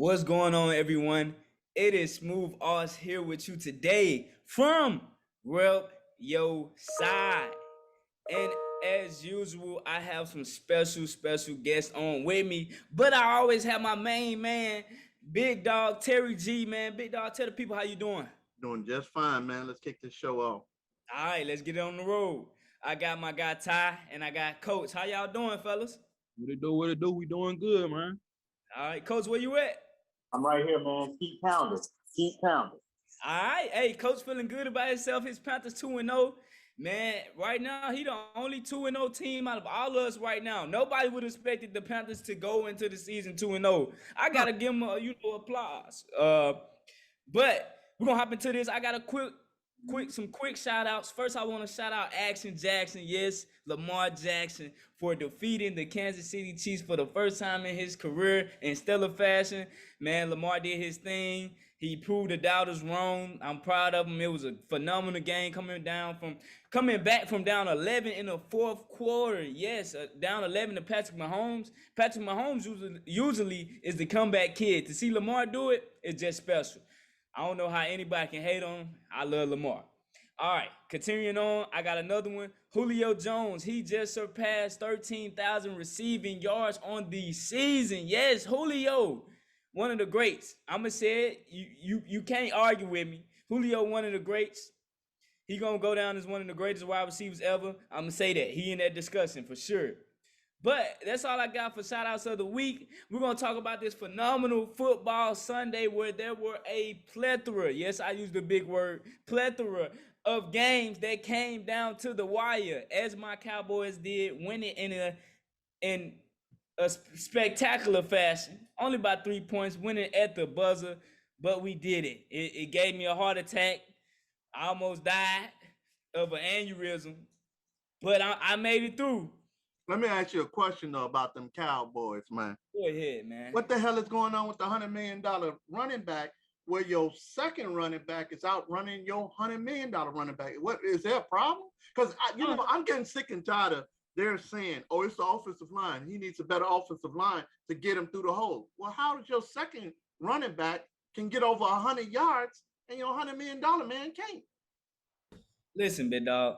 What's going on, everyone? It is Smooth Oz here with you today from Rep Yo Side. And as usual, I have some special guests on with me. But I always have my main man, Big Dog Terry G, man. Big Dog, tell the people how you doing. Doing just fine, man. Let's kick this show off. All right, let's get it on the road. I got my guy Ty and I got Coach. How y'all doing, fellas? What it do? What it do? We doing good, man. All right, Coach, where you at? I'm right here, man. Keep pounding. Keep pounding. All right, hey, Coach feeling good about himself. His Panthers 2-0. Man, right now, he the only 2-0 team out of all of us right now. Nobody would have expected the Panthers to go into the season 2-0. I got to give him applause. But we're going to hop into this. I got some quick shout outs. First, I want to shout out Action Jackson. Yes, Lamar Jackson for defeating the Kansas City Chiefs for the first time in his career in stellar fashion. Man, Lamar did his thing. He proved the doubters wrong. I'm proud of him. It was a phenomenal game coming back from down 11 in the fourth quarter. Yes, down 11 to Patrick Mahomes. Patrick Mahomes usually is the comeback kid. To see Lamar do it is just special. I don't know how anybody can hate on him. I love Lamar. All right, continuing on, I got another one. Julio Jones, he just surpassed 13,000 receiving yards on the season. Yes, Julio, one of the greats. I'm going to say it. You can't argue with me. Julio, one of the greats. He going to go down as one of the greatest wide receivers ever. I'm going to say that. He in that discussion for sure. But that's all I got for shout-outs of the week. We're going to talk about this phenomenal football Sunday where there were a plethora, yes, I used the big word, plethora of games that came down to the wire, as my Cowboys did, winning in a spectacular fashion. Only by 3 points, winning at the buzzer, but we did it. It gave me a heart attack. I almost died of an aneurysm, but I made it through. Let me ask you a question though about them Cowboys, man. Go ahead, man. What the hell is going on with the $100 million running back where your second running back is outrunning your $100 million running back? What is there a problem? Because I'm getting sick and tired of they're saying, oh, it's the offensive line. He needs a better offensive line to get him through the hole. Well, how does your second running back can get over 100 yards and your $100 million man can't? Listen, big dog.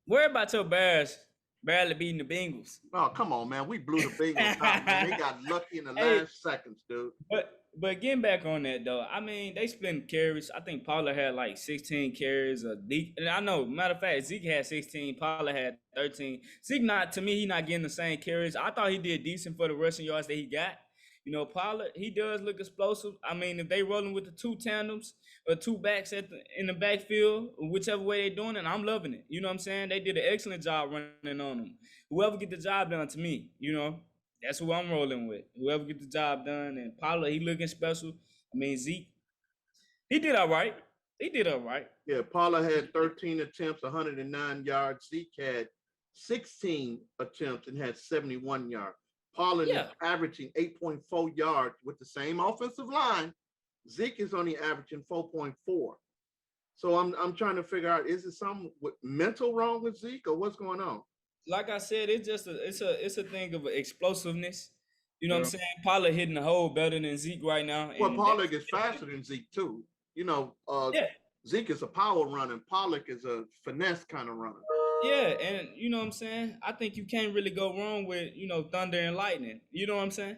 Worry about your Bears barely beating the Bengals. Oh, come on, man. We blew the Bengals out, man. They got lucky in the last seconds, dude. But getting back on that, though, I mean, they split carries. I think Pollard had like 16 carries. I know, matter of fact, Zeke had 16. Pollard had 13. Zeke, to me, he not getting the same carries. I thought he did decent for the rushing yards that he got. You know, Pollard, he does look explosive. I mean, if they rolling with the two tandems or two backs in the backfield, whichever way they doing it, I'm loving it. You know what I'm saying? They did an excellent job running on them. Whoever get the job done, to me, you know, that's who I'm rolling with. Whoever get the job done. And Pollard, he looking special. I mean, Zeke, he did all right. Yeah, Pollard had 13 attempts, 109 yards. Zeke had 16 attempts and had 71 yards. Pollard is averaging 8.4 yards with the same offensive line. Zeke is only averaging 4.4. So I'm trying to figure out, is it something mental wrong with Zeke or what's going on? Like I said, it's just it's a thing of explosiveness. You know what I'm saying? Pollard hitting the hole better than Zeke right now. Well, Pollard is faster than Zeke too. You know, Zeke is a power runner and Pollard is a finesse kind of runner. Yeah, and you know what I'm saying? I think you can't really go wrong with, thunder and lightning. You know what I'm saying?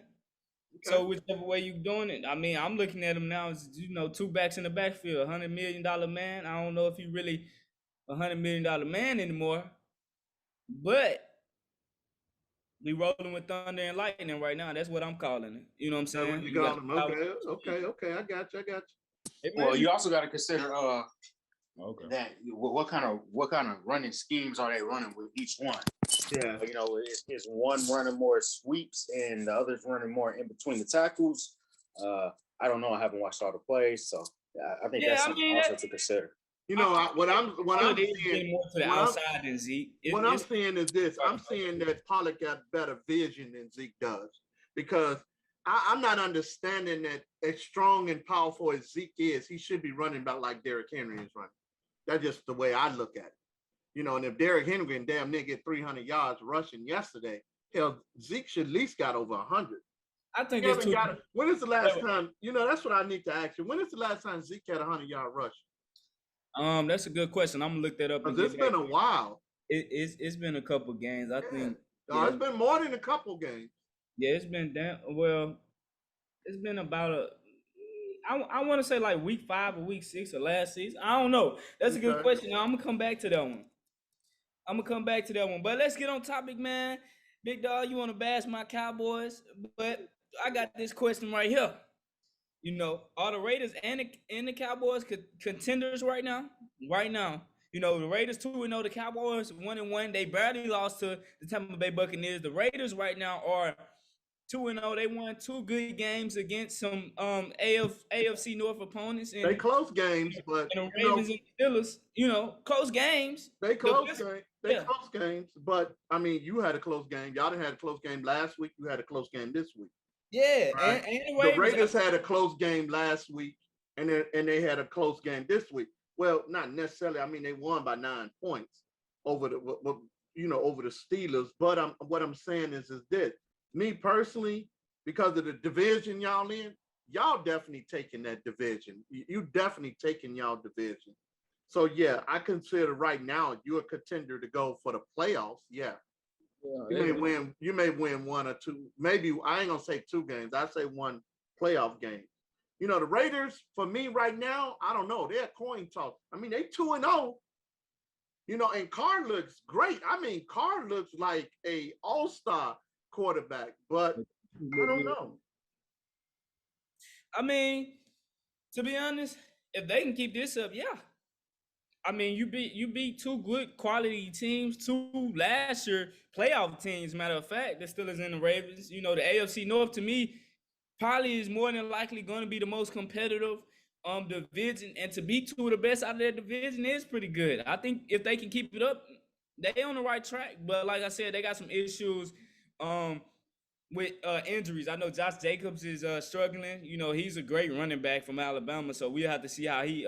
Okay. So whichever way you're doing it, I mean, I'm looking at him now as, two backs in the backfield, $100 million man. I don't know if he really $100 million man anymore, but we rolling with thunder and lightning right now. That's what I'm calling it. You know what I'm saying? You call him. Okay. I got you. Well, you also got to consider that what kind of running schemes are they running with each one? Yeah, is one running more sweeps and the others running more in between the tackles. I don't know. I haven't watched all the plays, so I think that's something also to consider. What I'm seeing more to the outside than Zeke. I'm seeing is this. I'm seeing that Pollard got better vision than Zeke does because I'm not understanding that as strong and powerful as Zeke is, he should be running about like Derrick Henry is running. That's just the way I look at it. And if Derrick Henry and damn near get 300 yards rushing yesterday, hell, Zeke should at least got over 100. I think You it's haven't too. got it. When is the last time? That's what I need to ask you. When is the last time Zeke had a 100-yard rush? That's a good question. I'm gonna look that up and Because get it's back. been a while. It's been a couple games. I Yeah. think. No, Yeah, it's been more than a couple games. yeah, it's been damn. Well, it's been about a. I want to say like week 5 or week 6 or last season. I don't know. That's a good Okay. question. I'm gonna come back to that one. But let's get on topic, man. Big dog, you want to bash my Cowboys? But I got this question right here. Are the Raiders and the Cowboys contenders right now? Right now, the Raiders 2-0, the Cowboys 1-1. They barely lost to the Tampa Bay Buccaneers. The Raiders right now are 2-0. They won 2 good games against some AFC North opponents They and close games, but the Ravens and Steelers. Close games. they The close best, games. They yeah, close games, but I mean, you had a close game. Y'all done had a close game last week. You had a close game this week, yeah, right? and the The Ravens. Raiders had a close game last week, and they had a close game this week. Well, not necessarily. I mean, they won by 9 points over over the Steelers. But what I'm saying is this: me personally, because of the division y'all in, y'all definitely taking that division. You definitely taking y'all division. So yeah, I consider right now you're a contender to go for the playoffs. Yeah. You may win 1 or 2. Maybe I ain't gonna say 2 games. I say 1 playoff game. The Raiders, for me right now, I don't know. They're a coin toss. I mean, they 2-0. And Carr looks great. I mean, Carr looks like a all-star quarterback, but I don't know. I mean, to be honest, if they can keep this up, yeah. I mean, you beat 2 good quality teams, 2 last year playoff teams. Matter of fact, the Steelers and the Ravens. The AFC North to me probably is more than likely going to be the most competitive division, and to beat 2 of the best out of that division is pretty good. I think if they can keep it up, they on the right track. But like I said, they got some issues with injuries. I know Josh Jacobs is struggling. He's a great running back from Alabama, so we have to see how he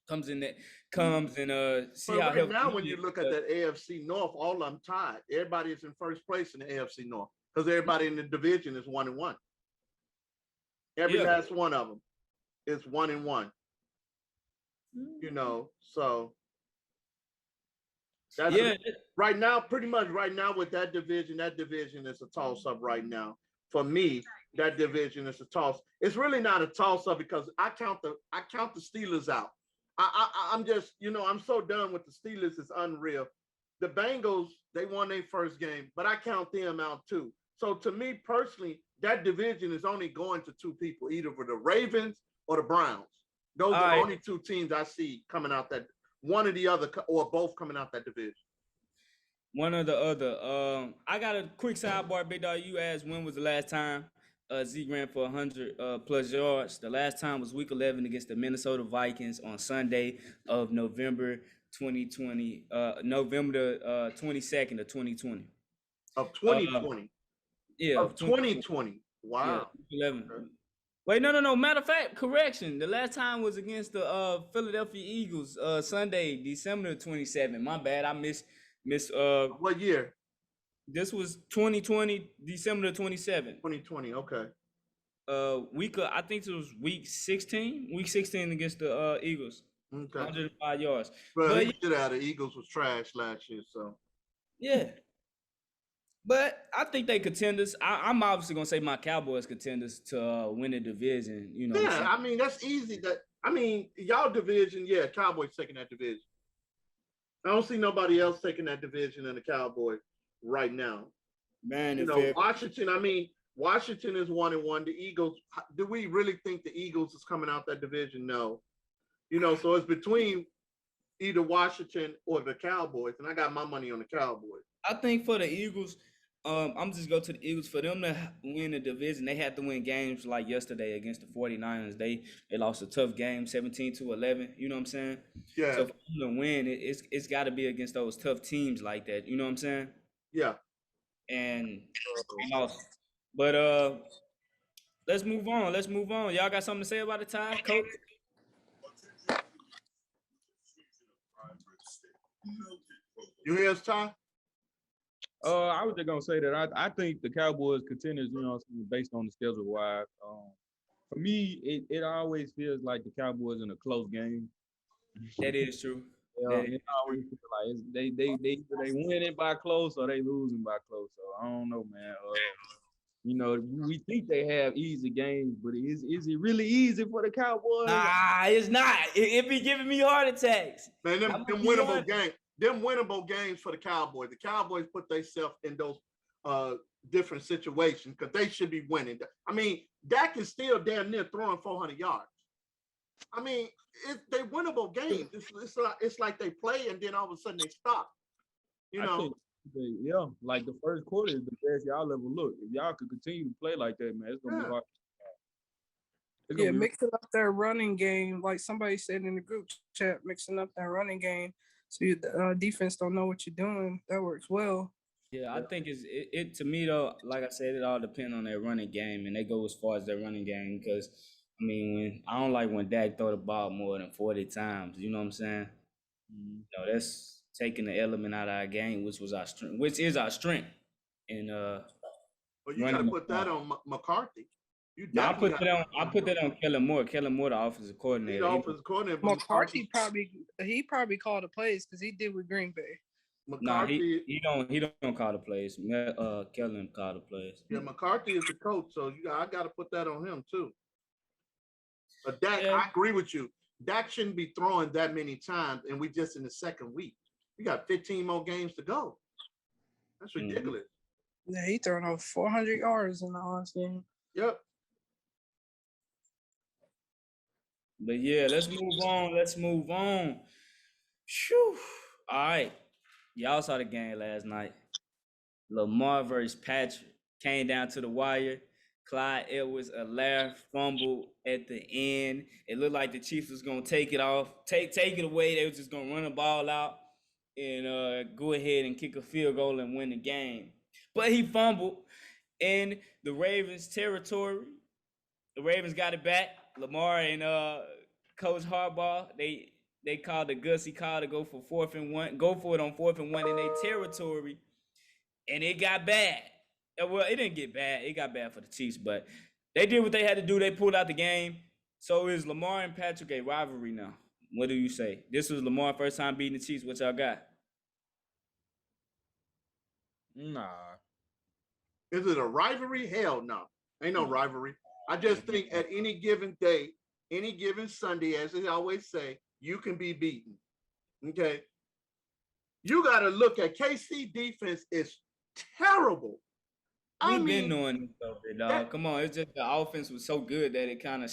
comes and see But how right healthy now, he when you is. look at that AFC North, all of them tied. Everybody is in first place in the AFC North because everybody in the division is 1-1. Every Yeah. last one of them is 1-1. So that's right now, pretty much right now with that division is a toss up right now. For me, that division is a toss. It's really not a toss up because I count the Steelers out. I'm just, I'm so done with the Steelers. It's unreal. The Bengals, they won their first game, but I count them out too. So to me personally, that division is only going to 2 people, either for the Ravens or the Browns. Those are the only 2 teams I see coming out that one or the other or both coming out that division. One or the other. I got a quick sidebar, Big Dog. You asked when was the last time Zeke ran for 100 plus yards. The last time was Week 11 against the Minnesota Vikings on Sunday of November 2020. November 22nd of 2020. Of 2020. Yeah. Of 2020. Wow. Yeah, 11. Okay. Wait, no. Matter of fact, correction. The last time was against the Philadelphia Eagles, Sunday, December 27th. My bad. I missed. What year? This was 2020, December 27th. 2020. Okay. I think it was week 16. Week 16 against the Eagles. Okay. 105 yards. But the Eagles was trash last year, so. Yeah. But I think they contenders. I'm obviously gonna say my Cowboys contenders to win the division. Yeah, I mean that's easy. Y'all division, yeah, Cowboys taking that division. I don't see nobody else taking that division than the Cowboys right now. Man, Washington. Washington is 1-1. The Eagles. Do we really think the Eagles is coming out that division? No. So it's between either Washington or the Cowboys, and I got my money on the Cowboys. I think for the Eagles, I'm just go to the Eagles. For them to win the division, they had to win games like yesterday against the 49ers. They lost a tough game, 17-11. You know what I'm saying? Yeah. So for them to win, it's got to be against those tough teams like that. You know what I'm saying? Yeah. And they lost. But let's move on. Y'all got something to say about the tie, Coach? You hear us, Ty? I was just gonna say that I think the Cowboys contenders, based on the schedule wise. For me, it always feels like the Cowboys in a close game. That is true. It always feels like they either they winning by close or they losing by close. So I don't know, man. We think they have easy games, but is it really easy for the Cowboys? Nah, it's not. It be giving me heart attacks. Man, them winnable games. Them winnable games for the Cowboys. The Cowboys put themselves in those different situations because they should be winning. I mean, Dak is still damn near throwing 400 yards. I mean, they winnable games. It's like they play and then all of a sudden they stop. Like the first quarter is the best y'all ever look. If y'all could continue to play like that, man, it's gonna be hard. Mixing up their running game, like somebody said in the group chat, mixing up that running game so the defense don't know what you're doing. That works well. Yeah, I think it to me though. Like I said, it all depends on their running game, and they go as far as their running game because I mean, I don't like when Dak throw the ball more than 40 times. You know what I'm saying? Mm-hmm. That's taking the element out of our game, which is our strength. And but you gotta put that on McCarthy. I put that on Kellen Moore. Kellen Moore, the offensive coordinator. McCarthy probably called the plays because he did with Green Bay. McCarthy, he don't call the plays. Kellen called the plays. Yeah, McCarthy is the coach, so I got to put that on him too. But Dak, I agree with you. Dak shouldn't be throwing that many times, and we just in the second week. We got 15 more games to go. That's ridiculous. Yeah, he throwing over 400 yards in the last game. Yep. But yeah, let's move on. Phew. All right. Y'all saw the game last night. Lamar versus Patrick came down to the wire. Clyde Edwards-Helaire fumbled at the end. It looked like the Chiefs was gonna take it away. They was just gonna run the ball out and go ahead and kick a field goal and win the game. But he fumbled in the Ravens' territory. The Ravens got it back. Lamar and Coach Harbaugh, they called the Gus. He called to go for 4th and 1. Go for it on 4th and 1 in their territory. And it got bad. Well, it didn't get bad. It got bad for the Chiefs, but they did what they had to do. They pulled out the game. So is Lamar and Patrick a rivalry now? What do you say? This was Lamar first time beating the Chiefs. What y'all got? Nah. Is it a rivalry? Hell no. Ain't no rivalry. I just think at any given day, any given Sunday, as they always say, you can be beaten. Okay. You got to look at KC defense is terrible. We've been knowing this, dog. Come on, it's just the offense was so good that it kind of,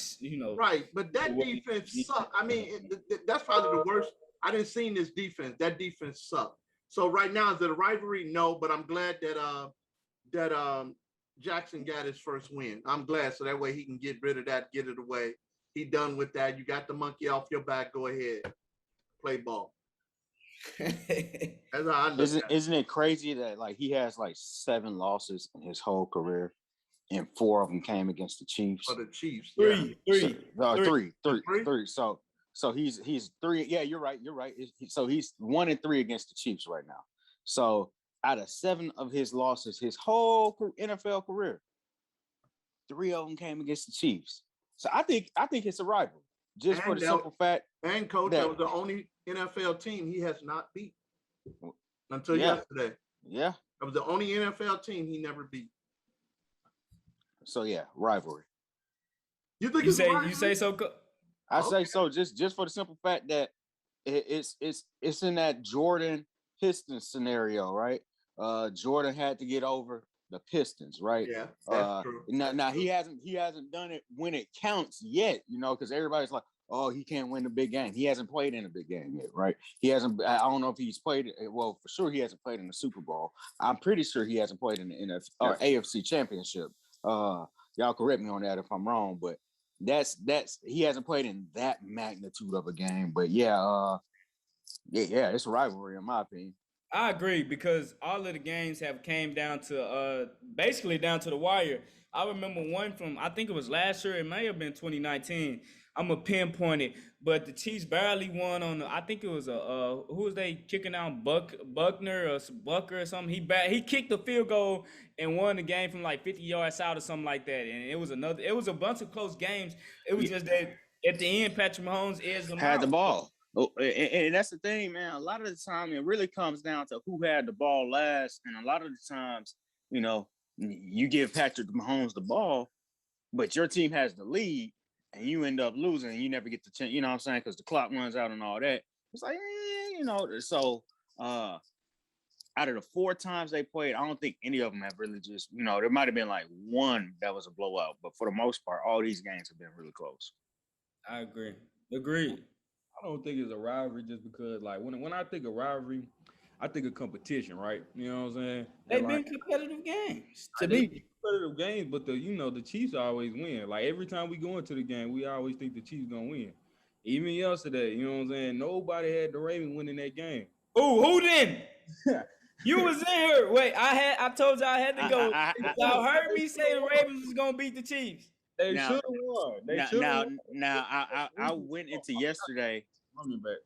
Right, but that defense sucked. I mean, that's probably the worst. I didn't see this defense. That defense sucked. So right now, is it a rivalry? No, but I'm glad that Jackson got his first win. I'm glad, so that way he can get rid of that, get it away. He done with that. You got the monkey off your back. Go ahead, play ball. That's how I look at it. Isn't it crazy that like he has like 7 losses in his whole career, and 4 of them came against the Chiefs? For the Chiefs, three. So he's 3. Yeah, you're right. So he's 1-3 against the Chiefs right now. So out of 7 of his losses, his whole NFL career, 3 of them came against the Chiefs. So I think it's a rivalry, just for the simple fact. And coach, that was the only NFL team he has not beat until yesterday. Yeah, that was the only NFL team he never beat. So yeah, rivalry. You think you say so? I say so, just for the simple fact that it's in that Jordan Pistons scenario, right? Jordan had to get over the Pistons, right? Yeah, that's true. Now he hasn't done it when it counts yet, because everybody's like, oh, he can't win the big game. He hasn't played in a big game yet, right? He hasn't. I don't know if he's played. Well, for sure he hasn't played in the Super Bowl. I'm pretty sure he hasn't played in the NFL or AFC Championship. Y'all correct me on that if I'm wrong, but that's he hasn't played in that magnitude of a game. But yeah, it's a rivalry in my opinion. I agree because all of the games have came down to basically down to the wire. I remember one from I think it was last year. It may have been 2019 I'm gonna pinpoint it, but the Chiefs barely won on the. I think it was a who was they kicking out Buckner or Bucker or something. He kicked the field goal and won the game from like 50 yards out or something like that. And it was another. It was a bunch of close games. It was just that at the end, Patrick Mahomes edged them Had out. the ball. Oh, and that's the thing, man. A lot of the time, it really comes down to who had the ball last. And a lot of the times, you give Patrick Mahomes the ball, but your team has the lead, and you end up losing, and you never get the chance. You know what I'm saying? Because the clock runs out and all that. It's like, So, out of the 4 times they played, I don't think any of them have really just, there might have been like one that was a blowout, but for the most part, all these games have been really close. I agree. Agreed. I don't think it's a rivalry just because, like, when I think of rivalry, I think of competition, right? You know what I'm saying? They've been competitive games to They me. competitive games, but the Chiefs always win. Like every time we go into the game, we always think the Chiefs gonna win. Even yesterday, you know what I'm saying? Nobody had the Ravens winning that game. Oh, who didn't? You was in here. Wait, I told y'all I had to go. Y'all heard me say the Ravens is gonna beat the Chiefs. They should have won. They should have won. Now, I went into yesterday. Coming back.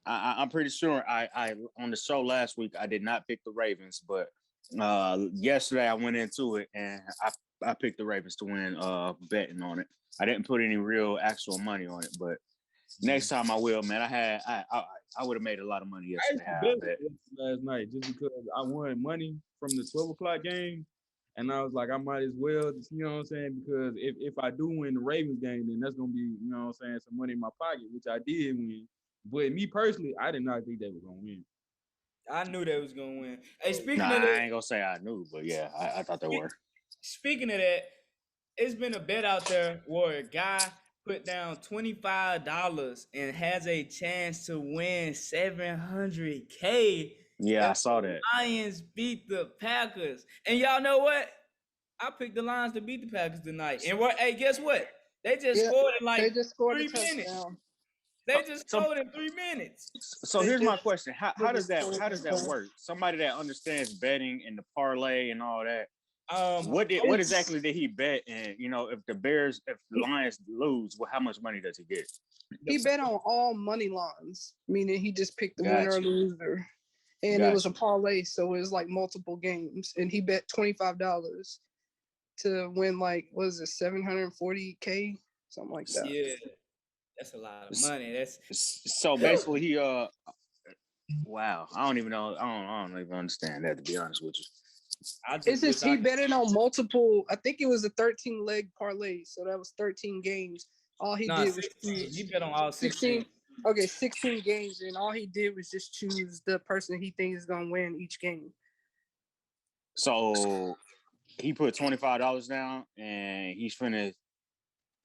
I'm pretty sure I on the show last week I did not pick the Ravens, but yesterday I went into it and I picked the Ravens to win betting on it. I didn't put any real actual money on it, but next time I will, man. I would have made a lot of money yesterday. I bet last night just because I won money from the 12 o'clock game. And I was like, I might as well, you know what I'm saying? Because if I do win the Ravens game, then that's going to be, you know what I'm saying, some money in my pocket, which I did win. But me personally, I did not think they were going to win. I knew they was going to win. Hey, speaking of I that, ain't going to say I knew, but yeah, I thought they were. Speaking of that, it's been a bet out there where a guy put down $25 and has a chance to win $700K. Yeah, I saw that. Lions beat the Packers. And y'all know what? I picked the Lions to beat the Packers tonight. And hey, guess what? They just scored in like they just scored 3 a touchdown. minutes. They just scored in 3 minutes. So here's my question: How does that work? Somebody that understands betting and the parlay and all that. What exactly did he bet? And if the Lions lose, well, how much money does he get? He bet on all money lines, meaning he just picked the winner or loser. And it was a parlay, so it was like multiple games. And he bet $25 to win like, what is it, $740K? Something like that. Yeah. That's a lot of money. That's so basically he wow. I don't even know. I don't even understand that, to be honest with you. It's just he betted on multiple. I think it was a 13-leg parlay, so that was 13 games. All he did was choose. He bet on all 16. Okay, 16 games, and all he did was just choose the person he thinks is gonna win each game. So he put $25 down, and he's finna.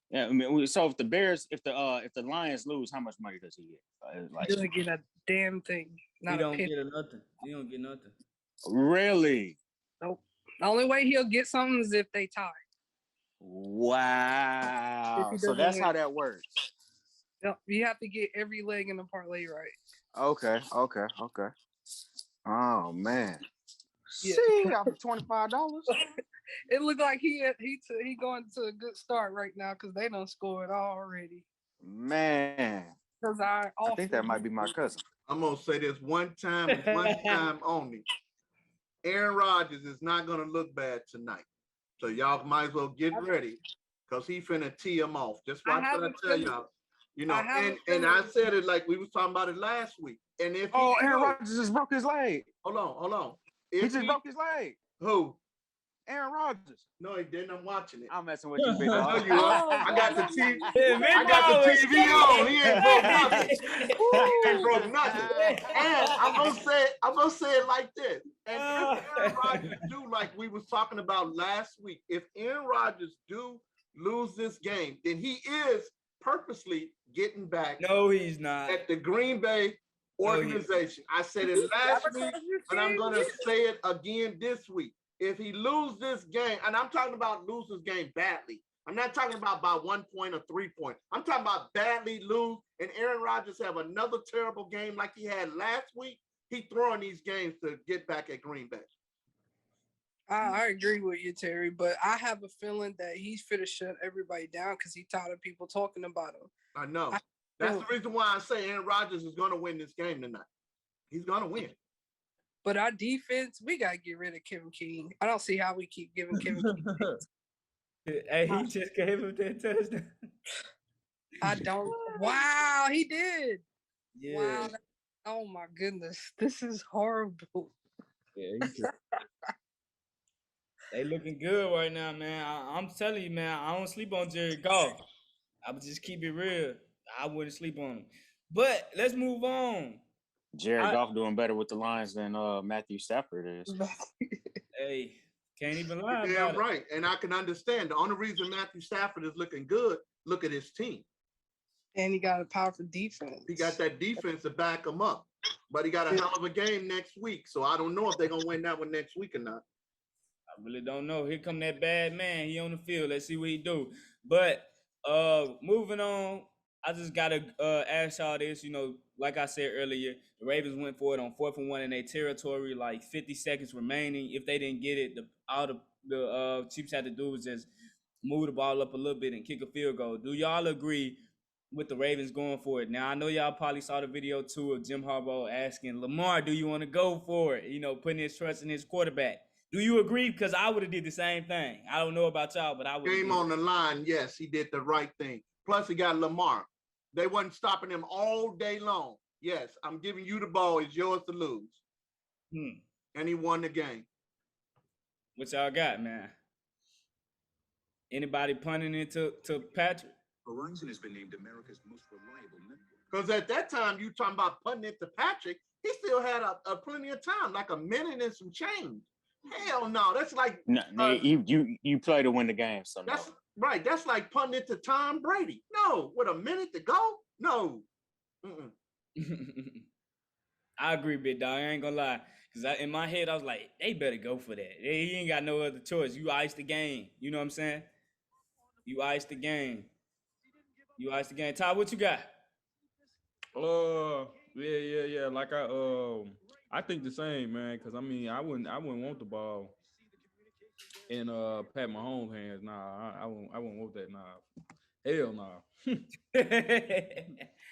Yeah, I mean, so if the Lions lose, how much money does he get? He doesn't get a damn thing. He don't get nothing. He don't get nothing. Really? Nope. The only way he'll get something is if they tie. Wow. So that's how that works. Yep. You have to get every leg in the parlay right. Okay. Oh man. Yeah. See, after $25. It looked like he going to a good start right now because they done scored already. Man. Because I think that might be my cousin. I'm gonna say this one time and one time only. Aaron Rodgers is not gonna look bad tonight. So y'all might as well get ready because he finna tee him off. Just what I tell y'all. And I said it like we was talking about it last week. And if Aaron Rodgers just broke his leg. Hold on. He just broke his leg. Who? Aaron Rodgers. No, he didn't. I'm watching it. I'm messing with you, big dog. I know you are. I got the TV. I got the TV on. He ain't broke nothing. He ain't broke nothing. And I'm gonna say it like this. And if Aaron Rodgers do like we was talking about last week, if Aaron Rodgers do lose this game, then he is purposely getting back. No, he's not. At the Green Bay organization. I said it last week, and I'm gonna say it again this week. If he loses this game, and I'm talking about lose this game badly. I'm not talking about by 1 point or 3 points. I'm talking about badly lose, and Aaron Rodgers have another terrible game like he had last week. He throwing these games to get back at Green Bay. I agree with you, Terry, but I have a feeling that he's finna shut everybody down because he's tired of people talking about him. I know. That's the reason why I say Aaron Rodgers is going to win this game tonight. He's going to win. But our defense, we got to get rid of Kevin King. I don't see how we keep giving Kevin King. Hey, he just gave him that touchdown. I don't. Wow, he did. Yeah. Wow. Oh my goodness, this is horrible. Yeah, They looking good right now, man. I'm telling you, man. I don't sleep on Jared Goff. I would just keep it real. I wouldn't sleep on him. But let's move on. Jared Goff doing better with the Lions than Matthew Stafford is. Hey, can't even lie. Yeah, right. And I can understand. The only reason Matthew Stafford is looking good, look at his team. And he got a powerful defense. He got that defense to back him up. But he got a hell of a game next week. So I don't know if they're going to win that one next week or not. I really don't know. Here come that bad man. He on the field. Let's see what he do. But moving on, I just gotta ask y'all this. You know, like I said earlier, the Ravens went for it on 4th and 1 in their territory, like 50 seconds remaining. If they didn't get it, all the Chiefs had to do was just move the ball up a little bit and kick a field goal. Do y'all agree with the Ravens going for it? Now, I know y'all probably saw the video too of Jim Harbaugh asking Lamar, do you want to go for it? You know, putting his trust in his quarterback. Do you agree? Because I would have did the same thing. I don't know about y'all, but I would. Game on the line, yes, he did the right thing. Plus, he got Lamar. They wasn't stopping him all day long. Yes, I'm giving you the ball. It's yours to lose. And he won the game. What y'all got, man? Anybody punting it to Patrick? Verizon has been named America's most reliable network. Because at that time, you talking about punting it to Patrick, he still had a plenty of time, like a minute and some change. Hell no, that's like you play to win the game. So that's right. That's like punting it to Tom Brady. No, with a minute to go. No. I agree, big dog. I ain't gonna lie, because in my head I was like, they better go for that. He ain't got no other choice. You ice the game. You know what I'm saying? You ice the game. You ice the game. Todd, what you got? Yeah. Like I think the same, man. Because I mean, I wouldn't want the ball in Pat Mahomes' hands. Nah, I wouldn't want that. Nah, hell nah.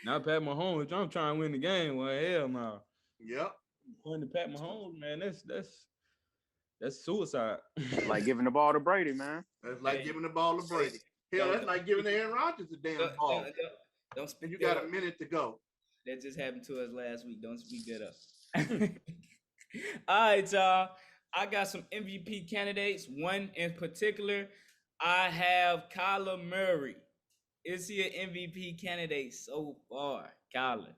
Not Pat Mahomes. I'm trying to win the game. Well, hell nah. Yep. Going to Pat Mahomes, man. That's suicide. Like giving the ball to Brady, man. That's like giving the ball to Brady. Hell, that's like giving Aaron Rodgers a damn ball. Don't speak. You got a minute to go. That just happened to us last week. Don't speak that up. All right, y'all. I got some MVP candidates. One in particular, I have Kyler Murray. Is he an MVP candidate so far? Kyler,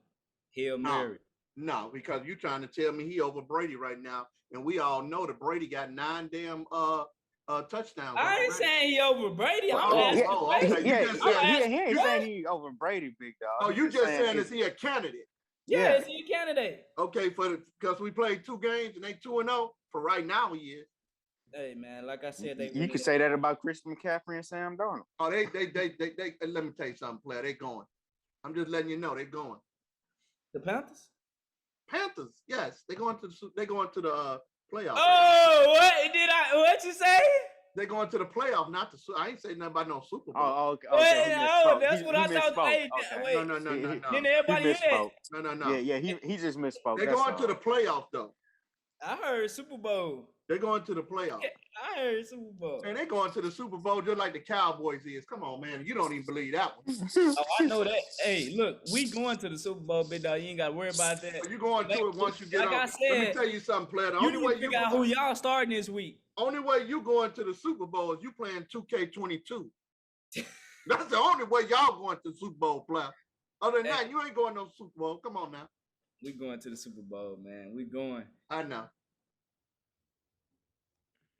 Hail Mary. No, because you're trying to tell me he over Brady right now, and we all know that Brady got 9 damn touchdowns. I ain't saying he over Brady. Okay. He saying he over Brady, big dog. Oh, you just saying is he a candidate? Yeah, is he a candidate? Okay, because we played 2 games and they 2-0. For right now, he is. Hey man, like I said, you could say that about Christian McCaffrey and Sam Darnold. Oh, they let me tell you something, player. They going. I'm just letting you know they going. The Panthers? Panthers, yes. They going to the playoff. Oh, what you say? They going to the playoff, not the. I ain't saying nothing about no Super Bowl. Oh, okay. That's what I thought. Hey, wait. No. Then everybody No. Yeah, he just misspoke. They going to the playoff though. I heard Super Bowl. They're going to the playoff. I heard Super Bowl. And they going to the Super Bowl just like the Cowboys is. Come on, man. You don't even believe that one. Oh, I know that. Hey, look, we going to the Super Bowl, big dog. You ain't got to worry about that. You going to it once you get like on. I said, let me tell you something, player. The only way you figure out who y'all starting this week. Only way you going to the Super Bowl is you playing 2K22. That's the only way y'all going to the Super Bowl, player. Other than that, you ain't going to no Super Bowl. Come on now. We going to the Super Bowl, man. We going. I know.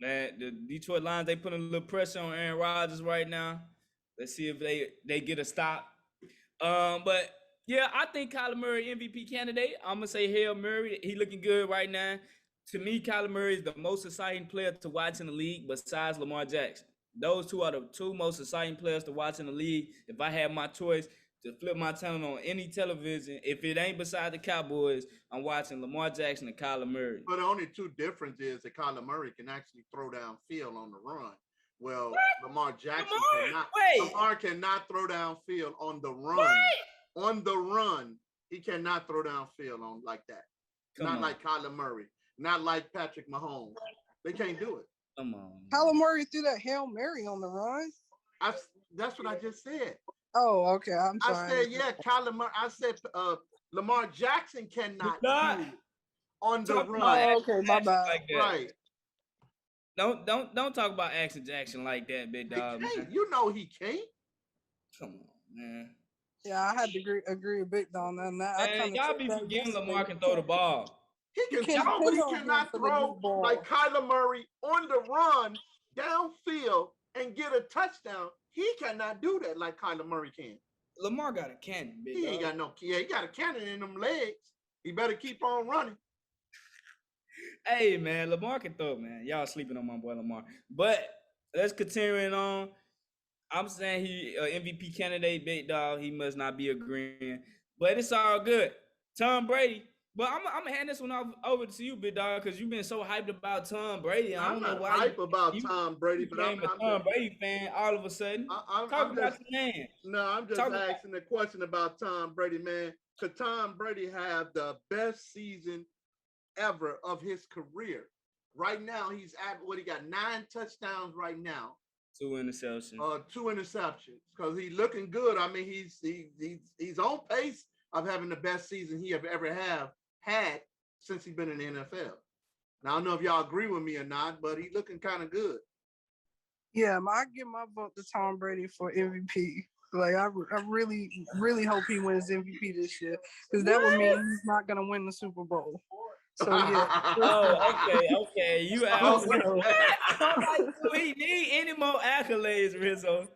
Man, the Detroit Lions, they putting a little pressure on Aaron Rodgers right now. Let's see if they get a stop. But yeah, I think Kyler Murray MVP candidate. I'm gonna say Hail Murray. He looking good right now. To me, Kyler Murray is the most exciting player to watch in the league besides Lamar Jackson. Those two are the 2 most exciting players to watch in the league. If I had my choice, to flip my channel on any television. If it ain't beside the Cowboys, I'm watching Lamar Jackson and Kyler Murray. But the only two differences is that Kyler Murray can actually throw downfield on the run. Well, Lamar Jackson cannot. Lamar cannot throw downfield on the run. On the run, he cannot throw downfield on like that. Not like Kyler Murray. Not like Patrick Mahomes. They can't do it. Come on. Kyler Murray threw that Hail Mary on the run. That's what I just said. Oh, okay. I'm sorry. I said, yeah, Kyler Murray. I said Lamar Jackson cannot do it on the run. Oh, okay, my bad. Like right. Don't talk about Action Jackson like that, big dog. You know he can't. Come on, man. Yeah, I had to agree a bit on that. Man, y'all be forgetting Lamar can throw the ball. He can throw, but he cannot throw like Kyler Murray on the run downfield and get a touchdown. He cannot do that like Kyler Murray can. Lamar got a cannon, big He ain't got no. Yeah, he got a cannon in them legs. He better keep on running. Hey, man, Lamar can throw, man. Y'all sleeping on my boy Lamar. But let's continue on. I'm saying he MVP candidate, big dog. He must not be agreeing. But it's all good. Tom Brady. But I'm gonna hand this one over to you, big dog, because you've been so hyped about Tom Brady. I don't know why hype about Tom Brady, but I'm a Tom Brady fan all of a sudden. Talk about your man. No, I'm just asking the question about Tom Brady, man. Could Tom Brady have the best season ever of his career? Right now, he's at he got 9 touchdowns right now. 2 interceptions. 2 interceptions because he's looking good. I mean, he's on pace of having the best season he ever had since he's been in the NFL. Now I don't know if y'all agree with me or not, but he's looking kind of good. Yeah, I give my vote to Tom Brady for MVP. Like I really, really hope he wins MVP this year because that would mean he's not gonna win the Super Bowl. So yeah. Okay. You out. Do he need any more accolades, Rizzo?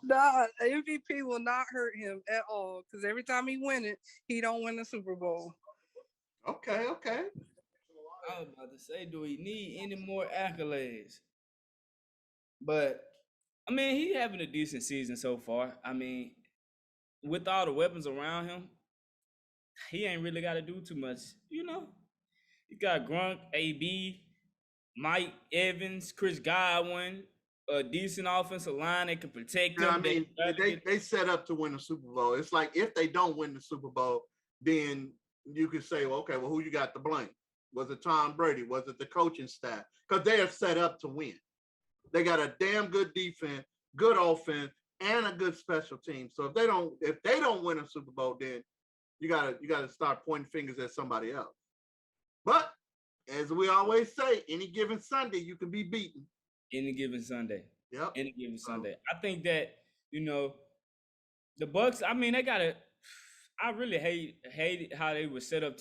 Nah, MVP will not hurt him at all because every time he win it, he don't win the Super Bowl. Okay. I was about to say, do he need any more accolades? But I mean, he having a decent season so far. I mean, with all the weapons around him, he ain't really got to do too much. You know, he got Gronk, AB, Mike Evans, Chris Godwin, a decent offensive line that can protect him. I mean, they set up to win the Super Bowl. It's like if they don't win the Super Bowl, then you could say, well, okay, well, who you got to blame? Was it Tom Brady? Was it the coaching staff? Because they are set up to win. They got a damn good defense, good offense, and a good special team. So if they don't win a Super Bowl, then you gotta start pointing fingers at somebody else. But as we always say, any given Sunday you can be beaten. Any given Sunday. Yep. Any given Sunday. I think that, the Bucks, I mean, I really hate how they were set up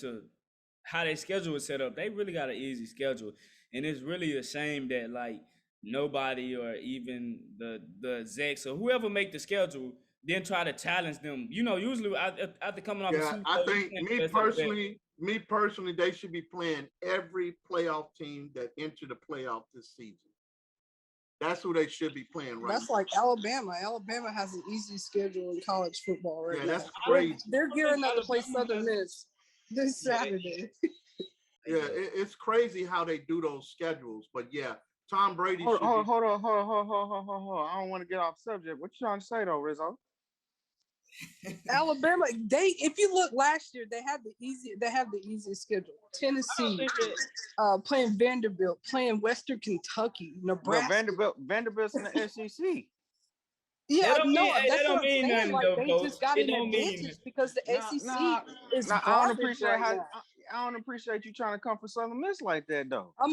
how their schedule was set up. They really got an easy schedule. And it's really a shame that like nobody or even the execs or whoever make the schedule then try to challenge them. Usually after coming off the Super Bowl, I think me personally, they should be playing every playoff team that entered the playoff this season. That's who they should be playing right That's now. like Alabama. Alabama has an easy schedule in college football right now. That's crazy. They're gearing up to play Southern Miss this Saturday. Yeah, it's crazy how they do those schedules. But yeah, Tom Brady. Hold on. I don't want to get off subject. What you trying to say though, Rizzo? Alabama, if you look last year, they have the easiest schedule. Tennessee, playing Vanderbilt, playing Western Kentucky, Nebraska. Well, Vanderbilt's in the SEC. Yeah, that's what I'm mean saying. Like, they though. just got an advantage because the SEC is. I don't appreciate I don't appreciate you trying to come for Southern Miss like that though. I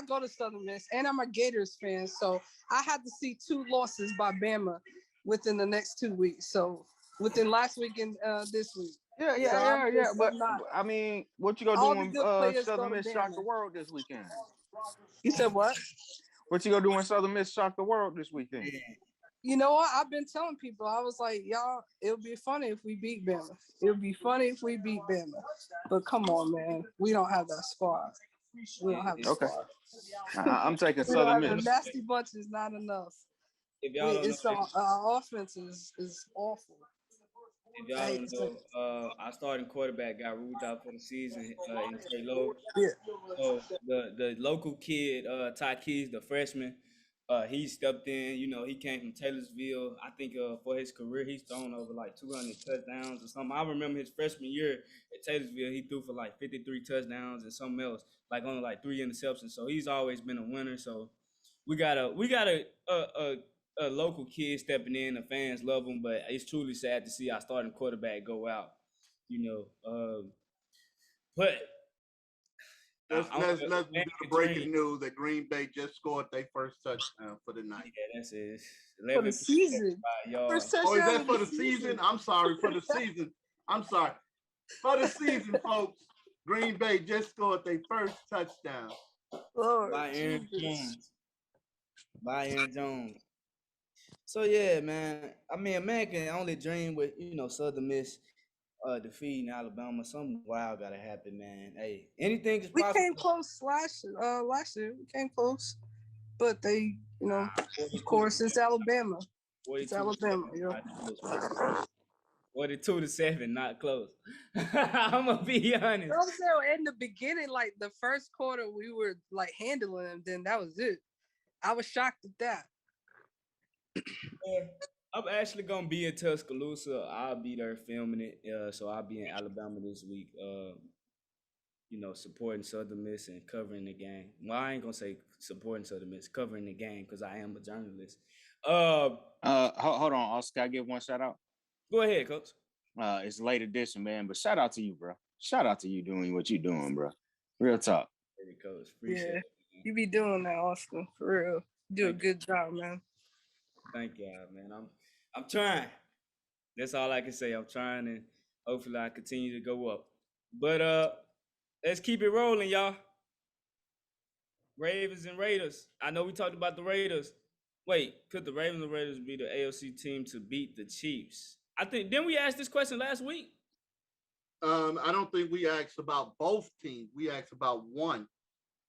go to Southern Miss and I'm a Gators fan, so I had to see 2 losses by Bama within the next 2 weeks. So within last week and this week. Yeah. But I mean, what you gonna do when Southern Miss shock the world this weekend? You said what? What you gonna do when Southern Miss shock the world this weekend? You know what? I've been telling people, I was like, y'all, it'll be funny if we beat Bama. It'll be funny if we beat Bama. But come on, man. We don't have that squad. We don't have the squad. I'm taking Southern Miss. The nasty bunch is not enough. If y'all don't know, It's our offense is awful. if y'all don't know, our starting quarterback got ruled out for the season in Trey Lowe. Yeah. So the local kid, Ty Keys, the freshman, he stepped in. You know, he came from Taylorsville. I think for his career, he's thrown over like 200 touchdowns or something. I remember his freshman year at Taylorsville, he threw for like 53 touchdowns and something else, like only like 3 interceptions. So he's always been a winner. So we got a local kid stepping in. The fans love him, but it's truly sad to see our starting quarterback go out. You know, but Let's do the breaking news that Green Bay just scored their first touchdown for the night. Yeah, that's it. For the season. First touchdown Oh, is that for the season? I'm sorry, for the season. I'm sorry. For the season, folks, Green Bay just scored their first touchdown. Lord, By Aaron Jones. By Aaron Jones. So yeah, man. I mean, a man can only dream with, Southern Miss defeating Alabama. Something wild gotta happen, man. Hey, anything is possible. We came close last year. We came close. But they, of course, it's Alabama. It's Alabama, 42-7, not close. I'm gonna be honest. In the beginning, like the first quarter, we were like handling them. Then that was it. I was shocked at that. Yeah, I'm actually gonna be in Tuscaloosa. I'll be there filming it. So I'll be in Alabama this week. Supporting Southern Miss and covering the game. Well, I ain't gonna say supporting Southern Miss, covering the game because I am a journalist. Hold on, Oscar. I give one shout out. Go ahead, Coach. It's late edition, man, but shout out to you, bro. Shout out to you doing what you doing, bro. Real talk. Hey, Coach. Appreciate it. You be doing that, Oscar, for real. You do a good job, man. Thank you, man. I'm trying. That's all I can say. I'm trying, and hopefully I continue to go up. But let's keep it rolling, y'all. Ravens and Raiders. I know we talked about the Raiders. Wait, could the Ravens and Raiders be the AFC team to beat the Chiefs? Didn't we ask this question last week? I don't think we asked about both teams. We asked about one.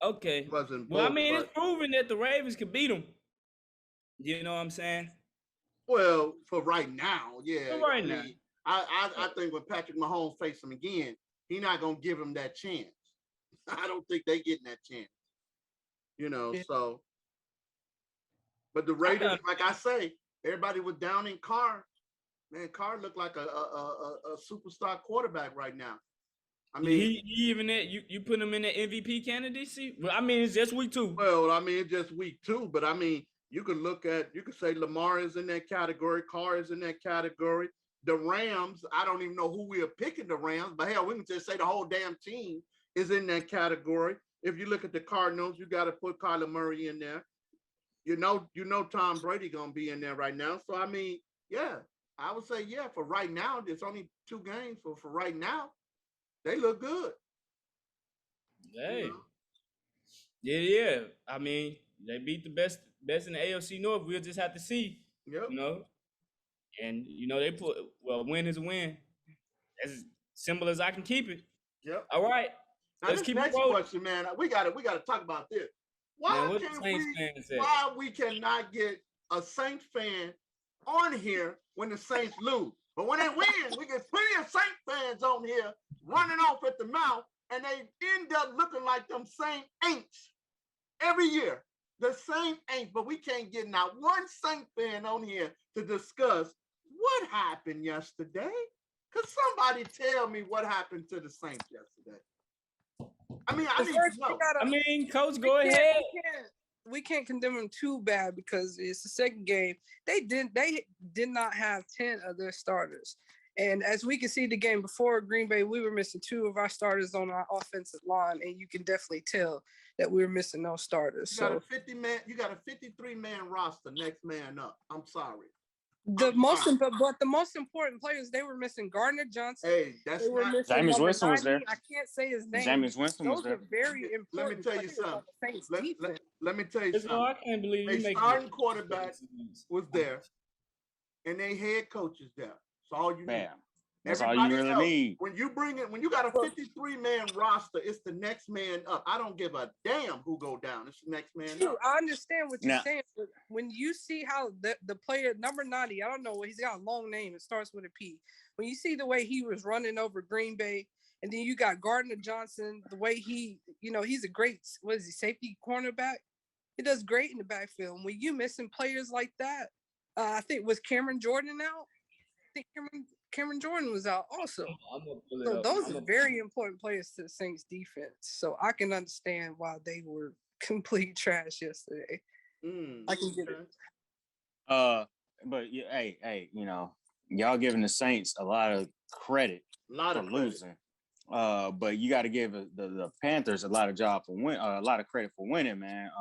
Okay. It wasn't well, both, I mean, it's proven that the Ravens could beat them. You know what I'm saying? Well, for right now, yeah. For right now. I think when Patrick Mahomes faces him again, he's not gonna give him that chance. I don't think they getting that chance. So. But the Raiders, like I say, everybody was down in Carr. Man, Carr looked like a superstar quarterback right now. I mean, he even that you put him in the MVP candidacy. Well, I mean, it's just week 2. Well, I mean, it's just week 2, but I mean, you could say Lamar is in that category, Carr is in that category. The Rams, I don't even know who we are picking the Rams, but hell, we can just say the whole damn team is in that category. If you look at the Cardinals, you got to put Kyler Murray in there. You know, Tom Brady gonna be in there right now. So I mean, yeah, I would say yeah. For right now, there's only 2 games. For right now, they look good. Hey, yeah. I mean, they beat the best in the AFC North. We'll just have to see. Yep. And they win is a win. As simple as I can keep it. Yep. All right. Now let's keep next question, man. We got to talk about this. Why we cannot get a Saints fan on here when the Saints lose? But when they win, we get plenty of Saints fans on here running off at the mouth, and they end up looking like them same ain'ts every year. The same ain't, but we can't get not one Saints fan on here to discuss what happened yesterday. Could somebody tell me what happened to the Saints yesterday? I mean, I need to know. Coach, go ahead. We can't condemn them too bad because it's the second game. They did not have 10 of their starters. And as we can see the game before Green Bay, we were missing 2 of our starters on our offensive line, and you can definitely tell that we were missing those starters. You got a 53-man roster, next man up. I'm sorry. The most important players, they were missing Gardner Johnson. Hey, that's not Jameis Winston was there. I can't say his name. Jameis Winston was there. Those are very important. Let me tell you something. Let me tell you something. I can't believe their starting quarterback was there, and their head coach is there. That's all you need. That's all you really need. When you got a 53-man roster, it's the next man up. I don't give a damn who go down. It's the next man up. I understand what you're saying, but when you see how the player number 90, I don't know, he's got a long name. It starts with a P. When you see the way he was running over Green Bay, and then you got Gardner Johnson, the way he, he's a great, safety cornerback. He does great in the backfield. When you missing players like that, I think was Cameron Jordan out? I think Cameron Jordan was out also. So those are very important players to the Saints defense. So I can understand why they were complete trash yesterday. I can get it. But hey, y'all giving the Saints a lot of credit for losing. But you got to give the Panthers a lot of credit for winning, man.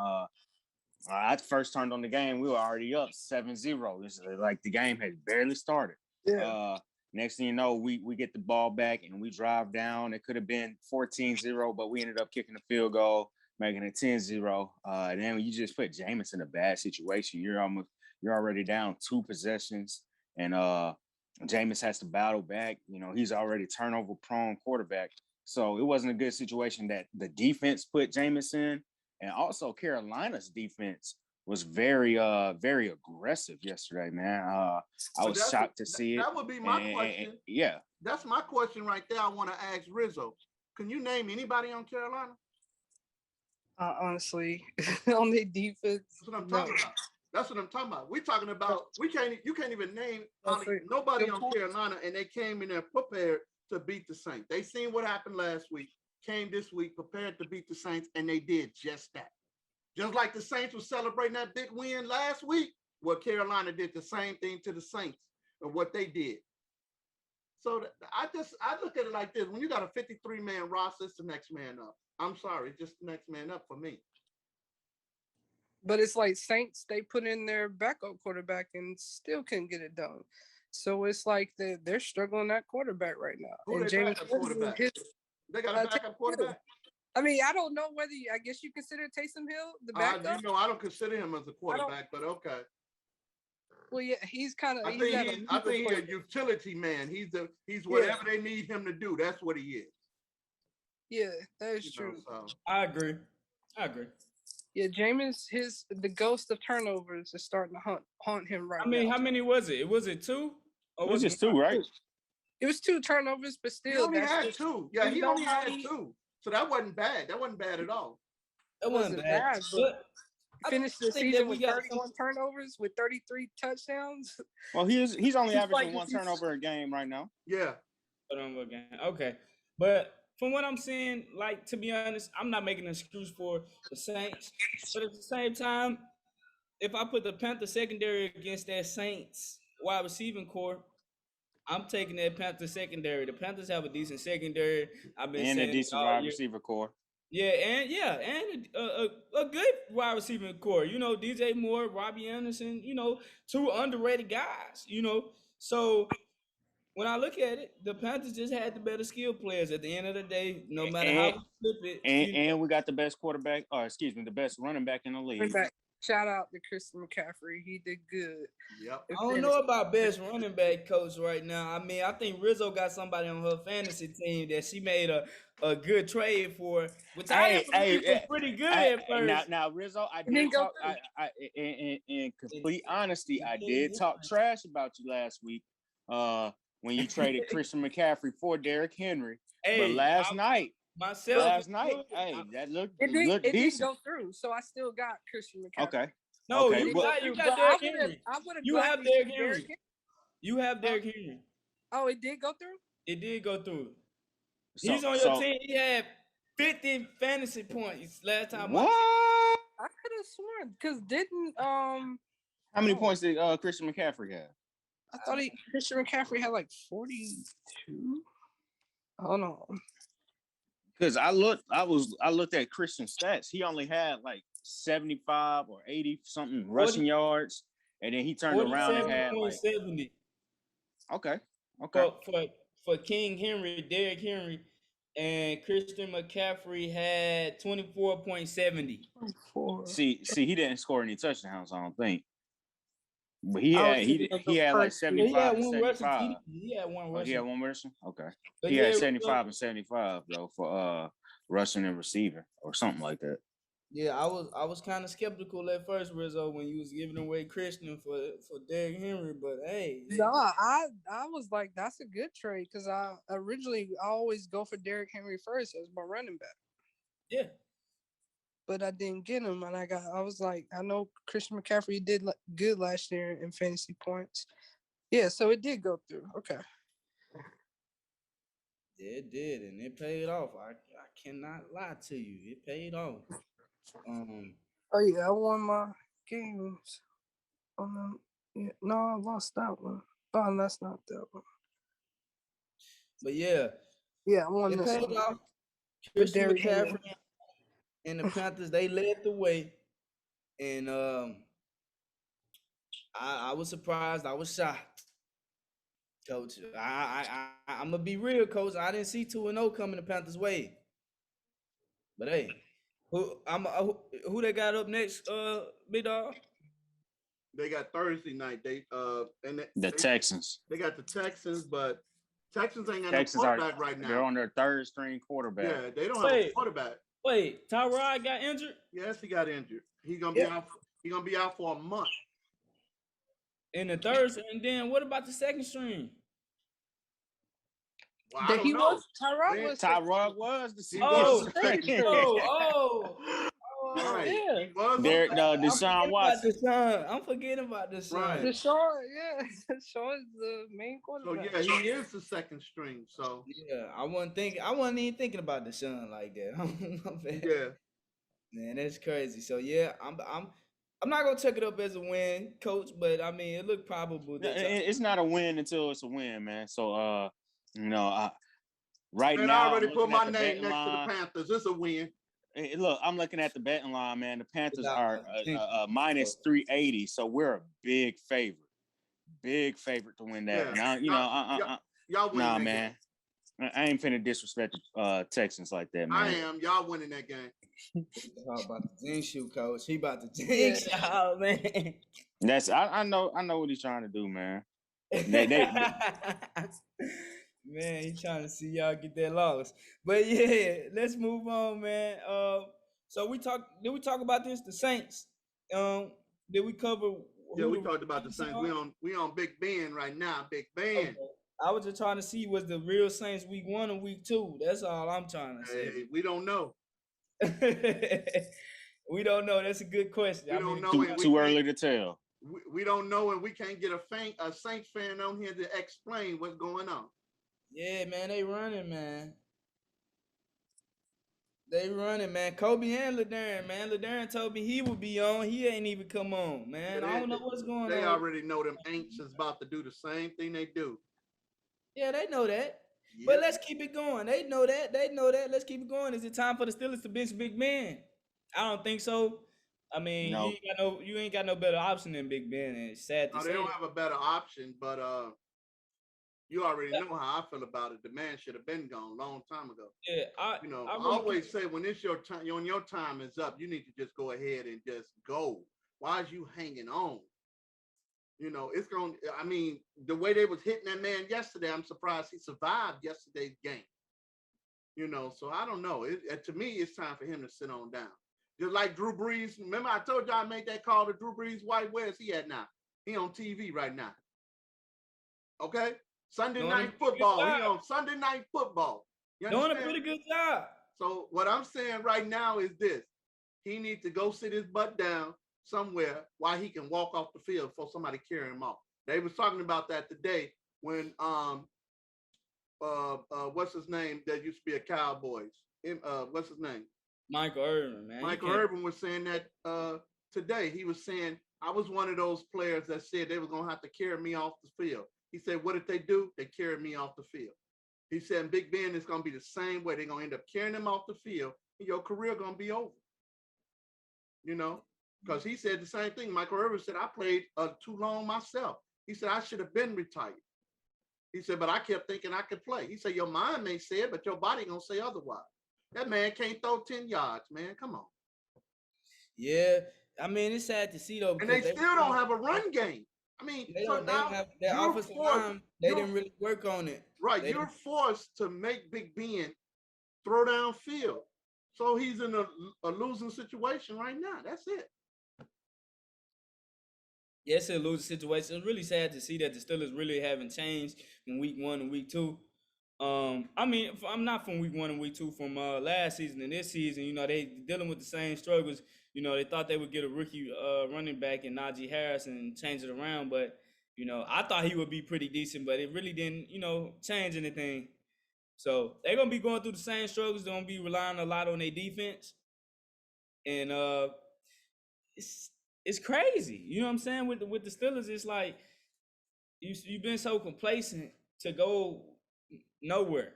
I first turned on the game, we were already up 7-0. It's like the game had barely started. Yeah. Next thing you know, we get the ball back and we drive down. It could have been 14-0, but we ended up kicking a field goal, making it 10-0. And then you just put Jameis in a bad situation. You're already down 2 possessions, and Jameis has to battle back. He's already turnover-prone quarterback. So it wasn't a good situation that the defense put Jameis in. And also Carolina's defense was very aggressive yesterday, man. I was shocked to see it. That would be my question. Yeah. That's my question right there. I want to ask Rizzo. Can you name anybody on Carolina? Honestly, on the defense. That's what I'm talking about. That's what I'm talking about. We're talking about you can't even name nobody on Carolina, and they came in there prepared to beat the Saints. They seen what happened last week, came this week prepared to beat the Saints, and they did just that. Just like the Saints were celebrating that big win last week, well, Carolina did the same thing to the Saints and what they did. So I look at it like this: when you got a 53-man roster, it's the next man up. I'm sorry, it's just the next man up for me. But it's like Saints, they put in their backup quarterback and still couldn't get it done. So it's like they're struggling at quarterback right now. Who and they backup quarterback? They got a backup quarterback? I mean, I don't know whether I guess you consider Taysom Hill the backup. I don't consider him as a quarterback, but okay. Well, yeah, he's kind of. I think he's a utility man. He's whatever they need him to do. That's what he is. Yeah, that is true. I agree. Yeah, Jameis, the ghost of turnovers is starting to haunt him right now. I mean, how many was it? Was it 2? Or was it just 2, right? It was 2 turnovers, but still. He only had 2. Yeah, he only had 2. So that wasn't bad. That wasn't bad at all. That wasn't bad. But finished the season with 31 turnovers with 33 touchdowns. Well, he's only averaging 1 turnover a game right now. Yeah. Okay. But from what I'm saying, like, to be honest, I'm not making an excuse for the Saints. But at the same time, if I put the Panther secondary against that Saints wide receiving core, I'm taking that Panther secondary. The Panthers have a decent secondary. I've been saying a decent wide receiver core. Yeah, and a good wide receiving core. DJ Moore, Robbie Anderson. 2 underrated guys. So when I look at it, the Panthers just had the better skill players at the end of the day, no matter how we flip it. And we got the best the best running back in the league. Shout out to Christian McCaffrey. He did good. Yep. I don't know about best running back coach right now. I mean, I think Rizzo got somebody on her fantasy team that she made a good trade for, which I was pretty good at first. Now Rizzo, I did talk. In complete honesty, I did talk trash about you last week. When you traded Christian McCaffrey for Derrick Henry, but last night, that looked decent. It didn't go through, so I still got Christian McCaffrey. Okay. No, okay. you got Derrick Henry. You have Derrick Henry. You have Derrick Henry. Oh, it did go through? It did go through. He's on your team. He had 50 fantasy points last time. What? I could have sworn because didn't how many points did Christian McCaffrey have? I thought Christian McCaffrey had like 42. Hold on. Because I looked at Christian's stats. He only had like 75 or 80 something rushing yards, and then he turned around and had like 70. Okay. For King Henry, Derrick Henry, and Christian McCaffrey had 24.70. See, he didn't score any touchdowns, I don't think. But I was thinking of the he had like first Yeah, he 75 had and one rushing. 75. He had one Oh, he rushing. had one rushing? Okay. But He yeah, had 75 and 75 though for rushing and receiving or something like that. yeah, I was kind of skeptical at first, Rizzo, when you was giving away Christian for Derrick Henry. But hey, No, I was like, that's a good trade because I always go for Derrick Henry first as my running back. yeah, But I didn't get him, and I was like, I know Christian McCaffrey did good last year in fantasy points. Yeah, so it did go through. Okay. yeah, it did, and it paid off. I cannot lie to you, it paid off. Oh yeah, I won my games. Yeah, no, I lost that one. Oh, that's not that one. But yeah, Yeah, I won it this paid one. off. With Christian Derrick Henry. McCaffrey and the Panthers, they led the way, and I was surprised. I was shocked, Coach. I'm gonna be real, Coach. I didn't see 2-0 coming the Panthers' way. But hey, who they got up next? Big dog. They got Thursday night. The Texans. They got the Texans, but Texans ain't got Texans no quarterback right now. They're on their third string quarterback. Yeah, they don't have a quarterback. Wait, Tyrod got injured? Yes, he got injured. He's gonna be out. He's gonna be out for a month. In the third, and then what about the second string? Well, I don't know. Tyrod was the second Right. Yeah. Deshaun Watson. I'm forgetting about Deshaun. Right. Deshaun, yeah. Deshaun is the main quarterback. So yeah, he is the second string. So yeah, I wasn't even thinking about Deshaun like that. Yeah. Man, that's crazy. So yeah, I'm not gonna check it up as a win, Coach, but I mean it looked probable. It's not a win until it's a win, man. So right man, now I already put my name next to the Panthers. It's a win. Hey, look, I'm looking at the betting line, man. The Panthers are minus 380, so we're a big favorite to win that. Yeah. Y'all win that man. Game. I ain't finna disrespect the Texans like that, man. I am. Y'all winning that game. How about the jinx you, Coach? He about to jinx y'all, man. I know what he's trying to do, man. Man, he trying to see y'all get that loss. But yeah, let's move on, man. So did we talk about this? The Saints. Did we cover? Yeah, we talked about the Saints. We on Big Ben right now. Big Ben. Okay. I was just trying to see was the real Saints week 1 or week 2. That's all I'm trying to say. We don't know. We don't know. That's a good question. We don't know. Too early to tell. We don't know, and we can't get a Saints fan on here to explain what's going on. Yeah, man, they running, man. They running, man. Kobe and LeDarren, man. LeDarren told me he would be on. He ain't even come on, man. I don't know what's going on. They already know them Aints is about to do the same thing they do. Yeah, they know that. Yep. But let's keep it going. They know that. Let's keep it going. Is it time for the Steelers to bench Big Ben? I don't think so. I mean, no. You ain't got no better option than Big Ben, and it's sad to say. They don't have a better option, but you already know how I feel about it. The man should have been gone a long time ago. Yeah, I always say when it's your time, when your time is up, you need to just go ahead and just go. Why is you hanging on? It's going. I mean, the way they was hitting that man yesterday, I'm surprised he survived yesterday's game. So I don't know. To me, it's time for him to sit on down. Just like Drew Brees. Remember, I told y'all I made that call to Drew Brees. Where's he at now? He on TV right now. Okay. Sunday night football. He on Sunday night football. Doing a pretty good job. So what I'm saying right now is this: he needs to go sit his butt down somewhere while he can walk off the field before somebody carry him off. They was talking about that today when what's his name that used to be a Cowboys? What's his name? Michael Irvin, man. Michael Irvin was saying that today. He was saying, I was one of those players that said they were gonna have to carry me off the field. He said, what did they do? They carried me off the field. He said, Big Ben is gonna be the same way. They're gonna end up carrying him off the field, and your career gonna be over. Because he said the same thing. Michael Irvin said, I played too long myself. He said, I should have been retired. He said, but I kept thinking I could play. He said, your mind may say it, but your body gonna say otherwise. That man can't throw 10 yards, man. Come on. Yeah, I mean, it's sad to see, though. And they still don't have a run game. I mean, They so don't now have their you're offensive forced. line. They You're didn't really work on it. right. They You're didn't. forced to make Big Ben throw downfield. So he's in a losing situation right now. That's it. Yes, it's a losing situation. It's really sad to see that the Steelers really haven't changed from week 1 and week 2. I mean, I'm not from week 1 and week 2 from last season and this season. You know, they dealing with the same struggles. You know, they thought they would get a rookie running back in Najee Harris and change it around, but you know, I thought he would be pretty decent, but it really didn't, you know, change anything. So they're gonna be going through the same struggles. They're gonna be relying a lot on their defense, and it's it's crazy. You know what I'm saying? With the Steelers, it's like you've been so complacent to go nowhere.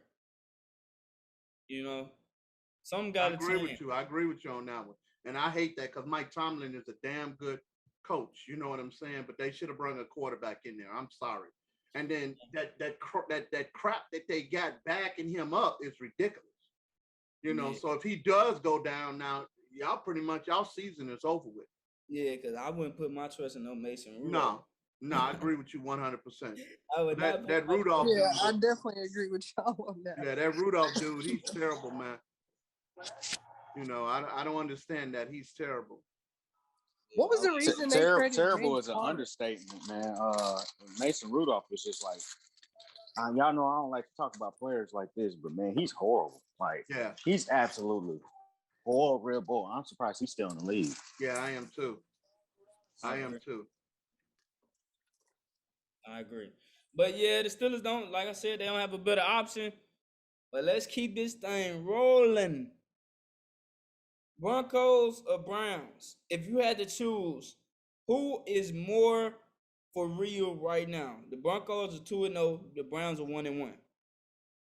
You know, some I got to agree change. with you. I agree with you on that one. And I hate that because Mike Tomlin is a damn good coach. You know what I'm saying? But they should have brought a quarterback in there. I'm sorry. And then that crap that they got backing him up is ridiculous. You know, Yeah, so if he does go down now, y'all pretty much y'all season is over with. yeah, because I wouldn't put my trust in no Mason Rudolph. No, no, I agree with you 100%. I would not That put that my Rudolph Yeah, dude, I definitely agree with y'all on that. yeah, that Rudolph dude, he's terrible, man. You know, I don't understand that. He's terrible. What was the reason they traded Terrible James is an Conner? understatement, man. Mason Rudolph was just like, y'all know I don't like to talk about players like this, but man, he's horrible. Like, Yeah, he's absolutely horrible. I'm surprised he's still in the league. yeah, I am too. I am too. I agree. But yeah, the Steelers don't, like I said, they don't have a better option. But let's keep this thing rolling. Broncos or Browns? If you had to choose, who is more for real right now? The Broncos are 2-0, the Browns are 1-1.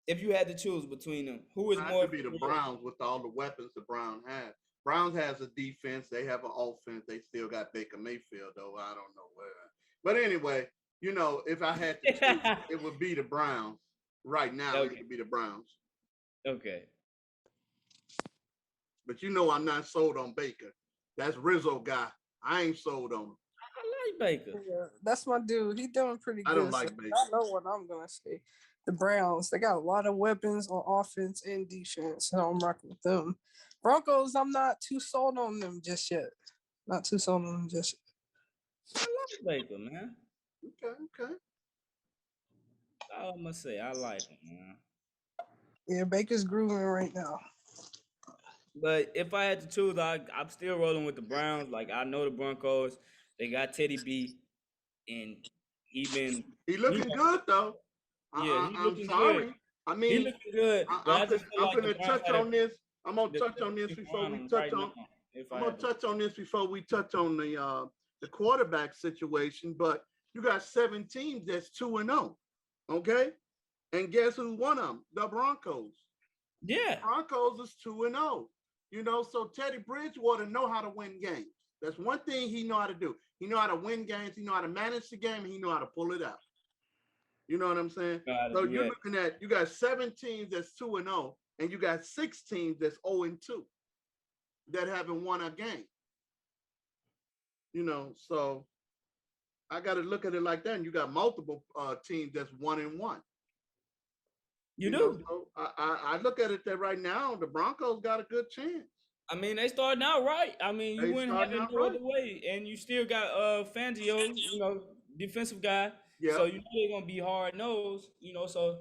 If you had to choose between them, who is It more should for be the real? Browns with all the weapons the Browns have. Browns has a defense. They have an offense. They still got Baker Mayfield, though. I don't know where. But anyway, you know, if I had to choose, it would be the Browns. Right now, it Okay. would be the Browns. Okay. But you know, I'm not sold on Baker. That's Rizzo guy. I ain't sold on him. I like Baker. Yeah, that's my dude. He doing pretty I good. don't like So Baker. I know what I'm gonna say. The Browns, they got a lot of weapons on offense and defense, so I'm rocking with them. Broncos, I'm not too sold on them just yet. Not too sold on them just yet. I like Baker, man. Okay, okay. All I'm gonna say, I like him, man. Yeah, Baker's grooving right now. But if I had to choose, I'm still rolling with the Browns. Like I know the Broncos, they got Teddy B, and he been He looking good though. yeah, he I'm looking good. sorry. I He mean, looking good, but I just feel I'm like the gonna Browns touch had on this. I'm gonna the touch on this before we touch right on. now. If I'm I gonna had to, touch on this before we touch on the quarterback situation. But you got 7 teams that's 2-0. Okay, and guess who won them? The Broncos. yeah, Broncos is 2-0. You know, so Teddy Bridgewater know how to win games. That's one thing he know how to do. He know how to win games. He know how to manage the game, and he know how to pull it out. You know what I'm saying? So you're yeah. looking at you got 7 teams that's 2-0, and you got 6 teams that's 0-2 that haven't won a game. You know, so I got to look at it like that. And you got multiple teams that's 1-1. You know, do. so I look at it that right now the Broncos got a good chance. I mean, they starting out right. I mean, you They wouldn't have starting it out no right. other way, and you still got Fangio, you know, defensive guy. Yeah. So you know they're gonna be hard nosed, you know. So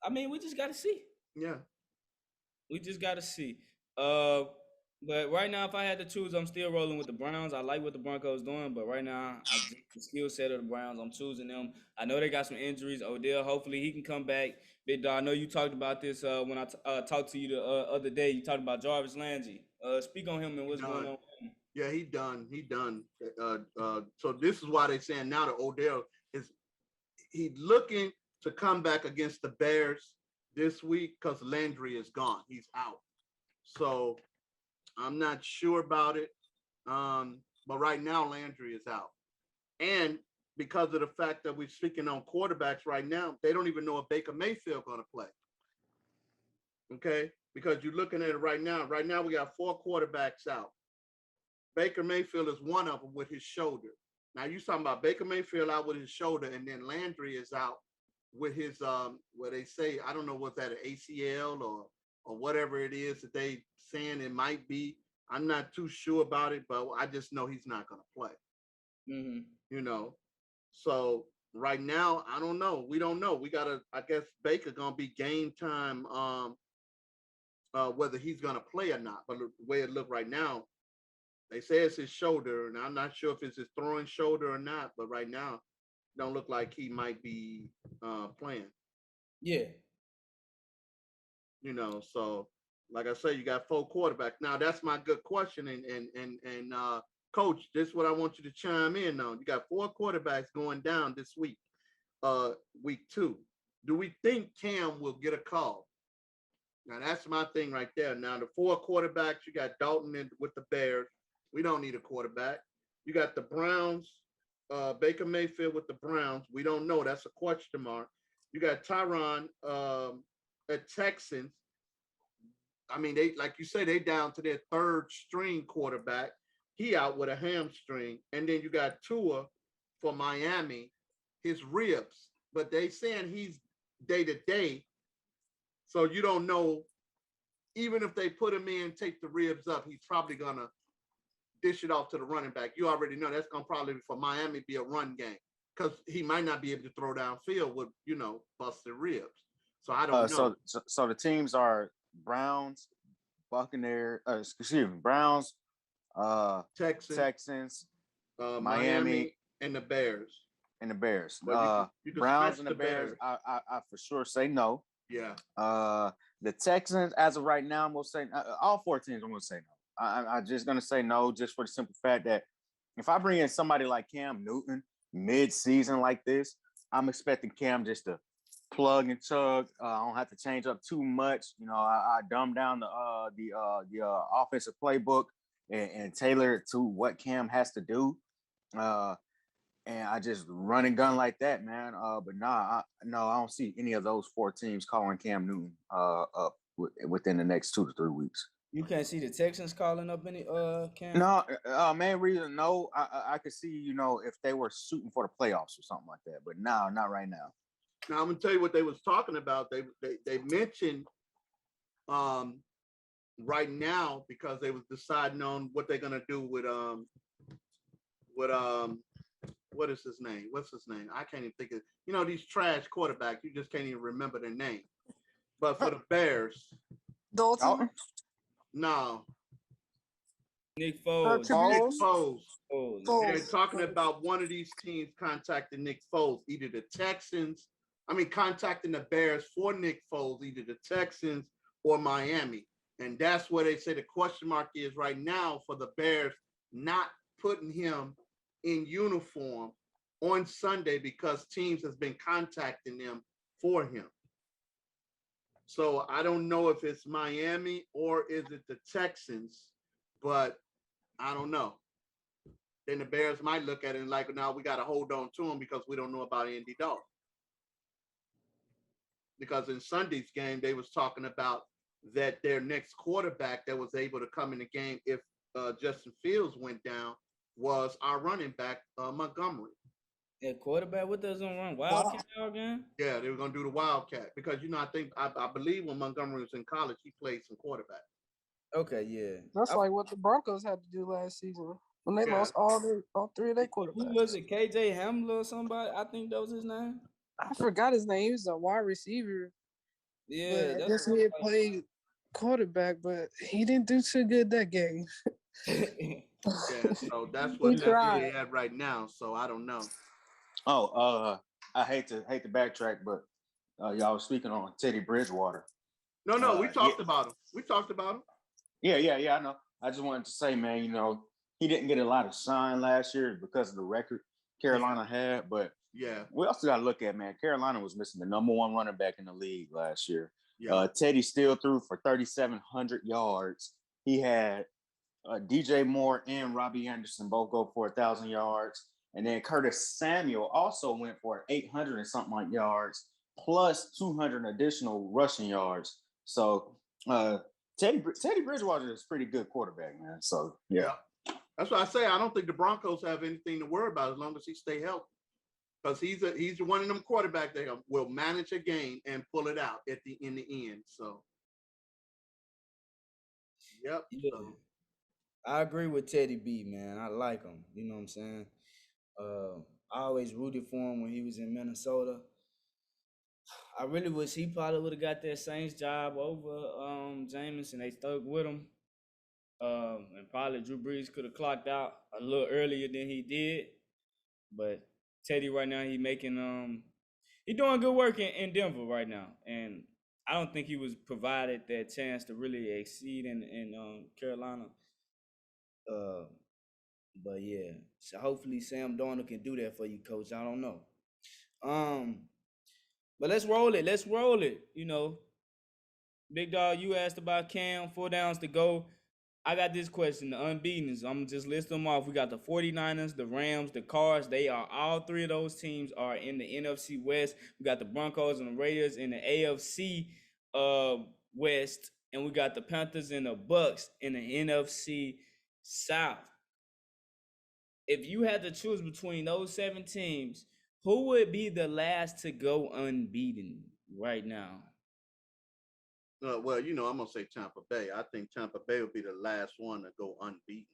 I mean, we just gotta see. Yeah. We just gotta see. Uh, but right now, if I had to choose, I'm still rolling with the Browns. I like what the Broncos doing, but right now, the skill set of the Browns, I'm choosing them. I know they got some injuries. Odell, hopefully he can come back. Big dog, I know you talked about this when I talked to you the other day. You talked about Jarvis Landry. Speak on him and what's going on. Yeah, he done. He done. So this is why they saying now that Odell is he looking to come back against the Bears this week because Landry is gone. He's out. So I'm not sure about it. But right now Landry is out. And because of the fact that we're speaking on quarterbacks right now, they don't even know if Baker Mayfield going to play. Okay? Because you're looking at it right now. Right now we got 4 quarterbacks out. Baker Mayfield is one of them with his shoulder. Now you talking about Baker Mayfield out with his shoulder, and then Landry is out with his what they say, I don't know what's that, an ACL or whatever it is that they saying it might be. I'm not too sure about it, but I just know he's not going to play. Mm-hmm. You know, so right now I don't know. We don't know. We gotta. I guess Baker gonna be game time. Whether he's gonna play or not. But the way it look right now, they say it's his shoulder, and I'm not sure if it's his throwing shoulder or not. But right now, it don't look like he might be playing. Yeah. You know, so like I say, you got 4 quarterbacks. Now that's my good question, and coach, this is what I want you to chime in on. You got 4 quarterbacks going down this week, week 2. Do we think Cam will get a call? Now that's my thing right there. Now the 4 quarterbacks, you got Dalton with the Bears. We don't need a quarterback. You got the Browns, Baker Mayfield with the Browns. We don't know. That's a question mark. You got Tyron at Texans. I mean, they, like you say, they down to their 3rd string quarterback. He out with a hamstring. And then you got Tua for Miami, his ribs. But they saying he's day to day. So you don't know, even if they put him in, take the ribs up, he's probably going to dish it off to the running back. You already know that's going to probably, for Miami, be a run game. Because he might not be able to throw downfield with, busted ribs. So I don't know. So the teams are Browns, Buccaneers, Browns, Texans, Miami, and the Bears. And the Bears. You Browns and the Bears, I for sure say no. Yeah. The Texans, as of right now, I'm going to say all 4 teams, I'm going to say no. I'm just going to say no, just for the simple fact that if I bring in somebody like Cam Newton mid-season like this, I'm expecting Cam just to plug and chug. I don't have to change up too much. I dumb down the offensive playbook and tailor it to what Cam has to do. And I just run and gun like that, man. But I don't see any of those 4 teams calling Cam Newton up within the next 2 to 3 weeks. You can't see the Texans calling up any Cam? No, main reason, no. I could see, if they were shooting for the playoffs or something like that. But no, not right now. Now I'm gonna tell you what they was talking about. They mentioned right now, because they was deciding on what they're gonna do with what is his name? What's his name? I can't even think of these trash quarterbacks. You just can't even remember their name. But for the Bears, Dalton? No. Nick Foles. Nick Foles. They're talking about one of these teams contacting Nick Foles, either the Texans. Contacting the Bears for Nick Foles, either the Texans or Miami. And that's where they say the question mark is right now for the Bears not putting him in uniform on Sunday because teams has been contacting them for him. So I don't know if it's Miami or is it the Texans, but I don't know. Then the Bears might look at it and like, now we got to hold on to him because we don't know about Andy Dalton. Because in Sunday's game, they was talking about that their next quarterback that was able to come in the game if Justin Fields went down was our running back, Montgomery. That quarterback with us on run Wildcat again? Yeah, they were going to do the Wildcat because, I believe when Montgomery was in college, he played some quarterback. Okay, yeah. That's like what the Broncos had to do last season when they lost all 3 of their quarterbacks. Who was it? KJ Hamler or somebody? I think that was his name. I forgot his name. He was a wide receiver. Yeah, I guess he had played quarterback, but he didn't do too good that game. Yeah, so that's what they had right now. So I don't know. Oh, I hate to backtrack, but y'all was speaking on Teddy Bridgewater. No, we talked about him. We talked about him. Yeah, I know. I just wanted to say, man, he didn't get a lot of shine last year because of the record Carolina had, but yeah, we also got to look at, man, Carolina was missing the number 1 running back in the league last year. Yeah. Teddy still threw for 3,700 yards. He had DJ Moore and Robbie Anderson both go for 1,000 yards. And then Curtis Samuel also went for 800 and something like yards, plus 200 additional rushing yards. So Teddy Bridgewater is a pretty good quarterback, man. So, yeah. That's why I say I don't think the Broncos have anything to worry about as long as he stay healthy. Because he's one of them quarterbacks that will manage a game and pull it out in the end. So, yep. Yeah. So. I agree with Teddy B, man. I like him. You know what I'm saying? Uh, I always rooted for him when he was in Minnesota. I really wish he probably would have got that Saints job over Jameis and they stuck with him. And probably Drew Brees could have clocked out a little earlier than he did. But Teddy right now he doing good work in Denver right now. And I don't think he was provided that chance to really exceed in Carolina. But yeah, so hopefully Sam Darnold can do that for you, Coach. I don't know. But let's roll it. Let's roll it. You know, Big Dog, you asked about Cam, 4 downs to go. I got this question, the unbeaten. I'm going to just list them off. We got the 49ers, the Rams, the Cards. All three of those teams are in the NFC West. We got the Broncos and the Raiders in the AFC West. And we got the Panthers and the Bucks in the NFC South. If you had to choose between those 7 teams, who would be the last to go unbeaten right now? Well, I'm gonna say Tampa Bay. I think Tampa Bay will be the last one to go unbeaten.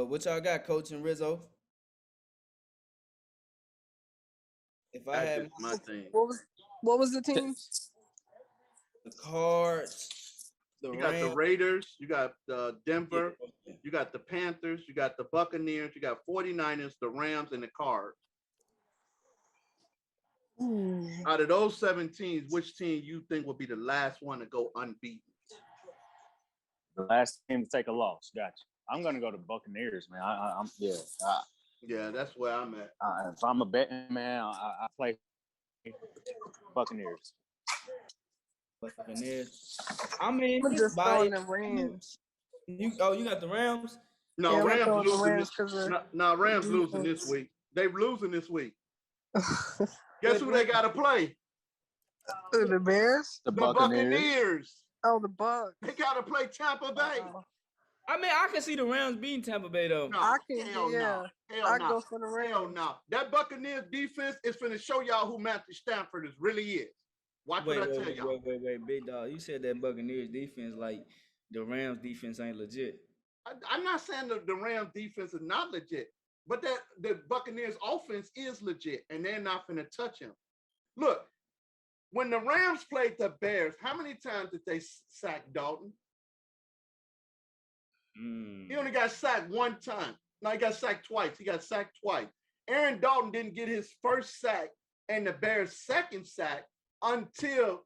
What y'all got, Coach and Rizzo? If I had my thing, what was the teams? The Cards, you got the Raiders, you got Denver, yeah. you got the Panthers, you got the Buccaneers, you got 49ers, the Rams, and the Cards. Out of those 7 teams, which team you think will be the last one to go unbeaten? The last team to take a loss. Gotcha. I'm gonna go to Buccaneers, man. Yeah, that's where I'm at. If I'm a betting man, I play Buccaneers. Buccaneers. I mean, I'm just throwing the Rams. You got the Rams? No, Yeah, Rams losing Rams Rams losing this week. They losing this week. Guess who they got to play? The Bears? The Buccaneers. Oh, the Bucks. They got to play Tampa Bay. I mean, I can see the Rams beating Tampa Bay, though. No, I can, yeah. I go for the Rams. Hell no. That Buccaneers defense is going to show y'all who Matthew Stafford really is. Watch what I tell y'all. Wait, Big Dog. You said that Buccaneers defense like the Rams defense ain't legit. I'm not saying the Rams defense is not legit, but that the Buccaneers offense is legit, and they're not going to touch him. Look, when the Rams played the Bears, how many times did they sack Dalton? He only got sacked 1 time. No, he got sacked twice. Aaron Dalton didn't get his first sack and the Bears' second sack until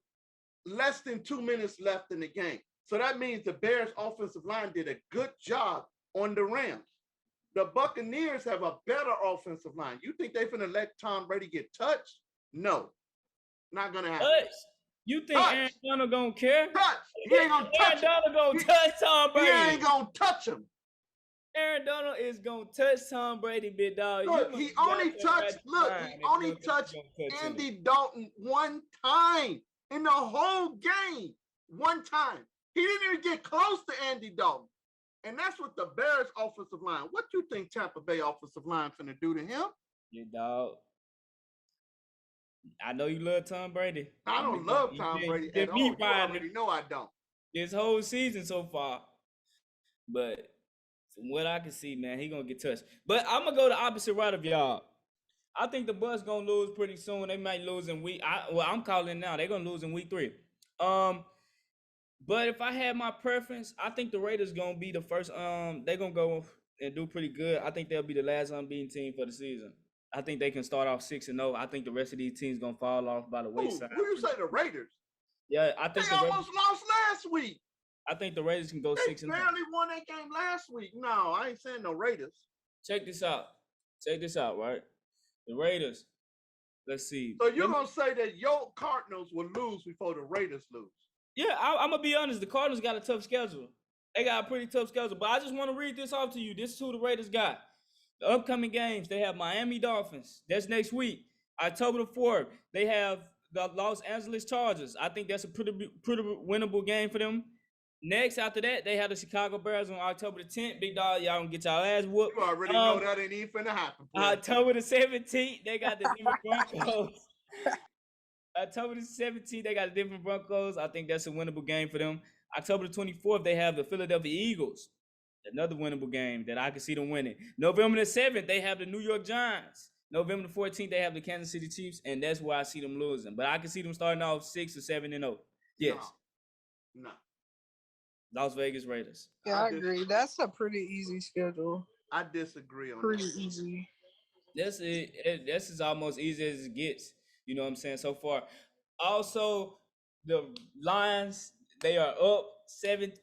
less than 2 minutes left in the game. So that means the Bears' offensive line did a good job on the Rams. The Buccaneers have a better offensive line. You think they're going to let Tom Brady get touched? No, not going to happen. Touch. You think Aaron Donald going to care? Touch. He ain't going to touch him. Aaron Donald going to touch Tom Brady. He ain't going to touch him. Aaron Donald is going to touch Tom Brady, big dog. Look, he only touched Andy Dalton 1 time in the whole game. 1 time. He didn't even get close to Andy Dalton. And that's what the Bears offensive line. What do you think Tampa Bay offensive line finna do to him? Yeah, dog. I know you love Tom Brady. I don't love Tom Brady at all. You already know I don't. This whole season so far. But from what I can see, man, he gonna get touched. But I'm gonna go the opposite route of y'all. I think the Bucs gonna lose pretty soon. They might lose in I'm calling now. They're gonna lose in week 3. But if I had my preference, I think the Raiders gonna be the first. They're gonna go and do pretty good. I think they'll be the last unbeaten team for the season. I think they can start off 6-0. I think the rest of these teams gonna fall off by the wayside. Who you say the Raiders? Yeah, I think they almost lost last week. I think the Raiders can go 6-0. They barely won that game last week. No, I ain't saying no Raiders. Check this out, right? The Raiders. Let's see. So you're gonna say that your Cardinals will lose before the Raiders lose? Yeah, I'm gonna be honest. The Cardinals got a tough schedule. They got a pretty tough schedule. But I just want to read this off to you. This is who the Raiders got. The upcoming games, they have Miami Dolphins. That's next week. October the 4th, they have the Los Angeles Chargers. I think that's a pretty winnable game for them. Next, after that, they have the Chicago Bears on October the 10th. Big dog, y'all gonna get y'all ass whooped. You already know that ain't even finna happen. October the 17th, they got the Denver Broncos. October the 17th, they got the Denver Broncos. I think that's a winnable game for them. October the 24th, they have the Philadelphia Eagles. Another winnable game that I can see them winning. November the 7th, they have the New York Giants. November the 14th, they have the Kansas City Chiefs, and that's where I see them losing. But I can see them starting off 6 or 7-0. Yes. No. Las Vegas Raiders. Yeah, I agree. That's a pretty easy schedule. I disagree on Pretty that. easy. This is almost easy as it gets. You know what I'm saying so far. Also, the Lions, they are up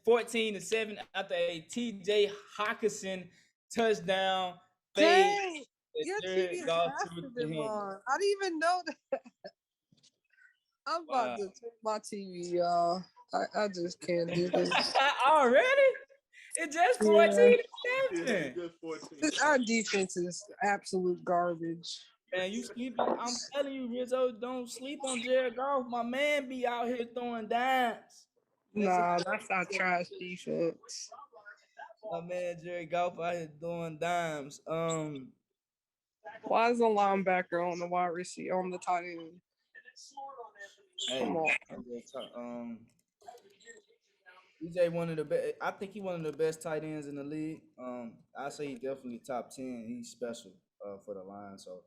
14-7 after a TJ Hawkinson touchdown. Dang, your Jared TV is Goff faster took than the hand. mine. I didn't even know that. I'm about to take my TV, y'all. I just can't do this. Already? It's just 14-7. Just 14. Our defense is absolute garbage. Man, you sleeping? I'm telling you, Rizzo, don't sleep on Jared Goff. My man be out here throwing dimes. Nah, that's our trash defense. My man Jared Goff out here doing dimes. Why is the linebacker on the wide receiver on the tight end? Come on. DJ one of the best. I think he one of the best tight ends in the league. I say he definitely top 10. He's special for the Lions. So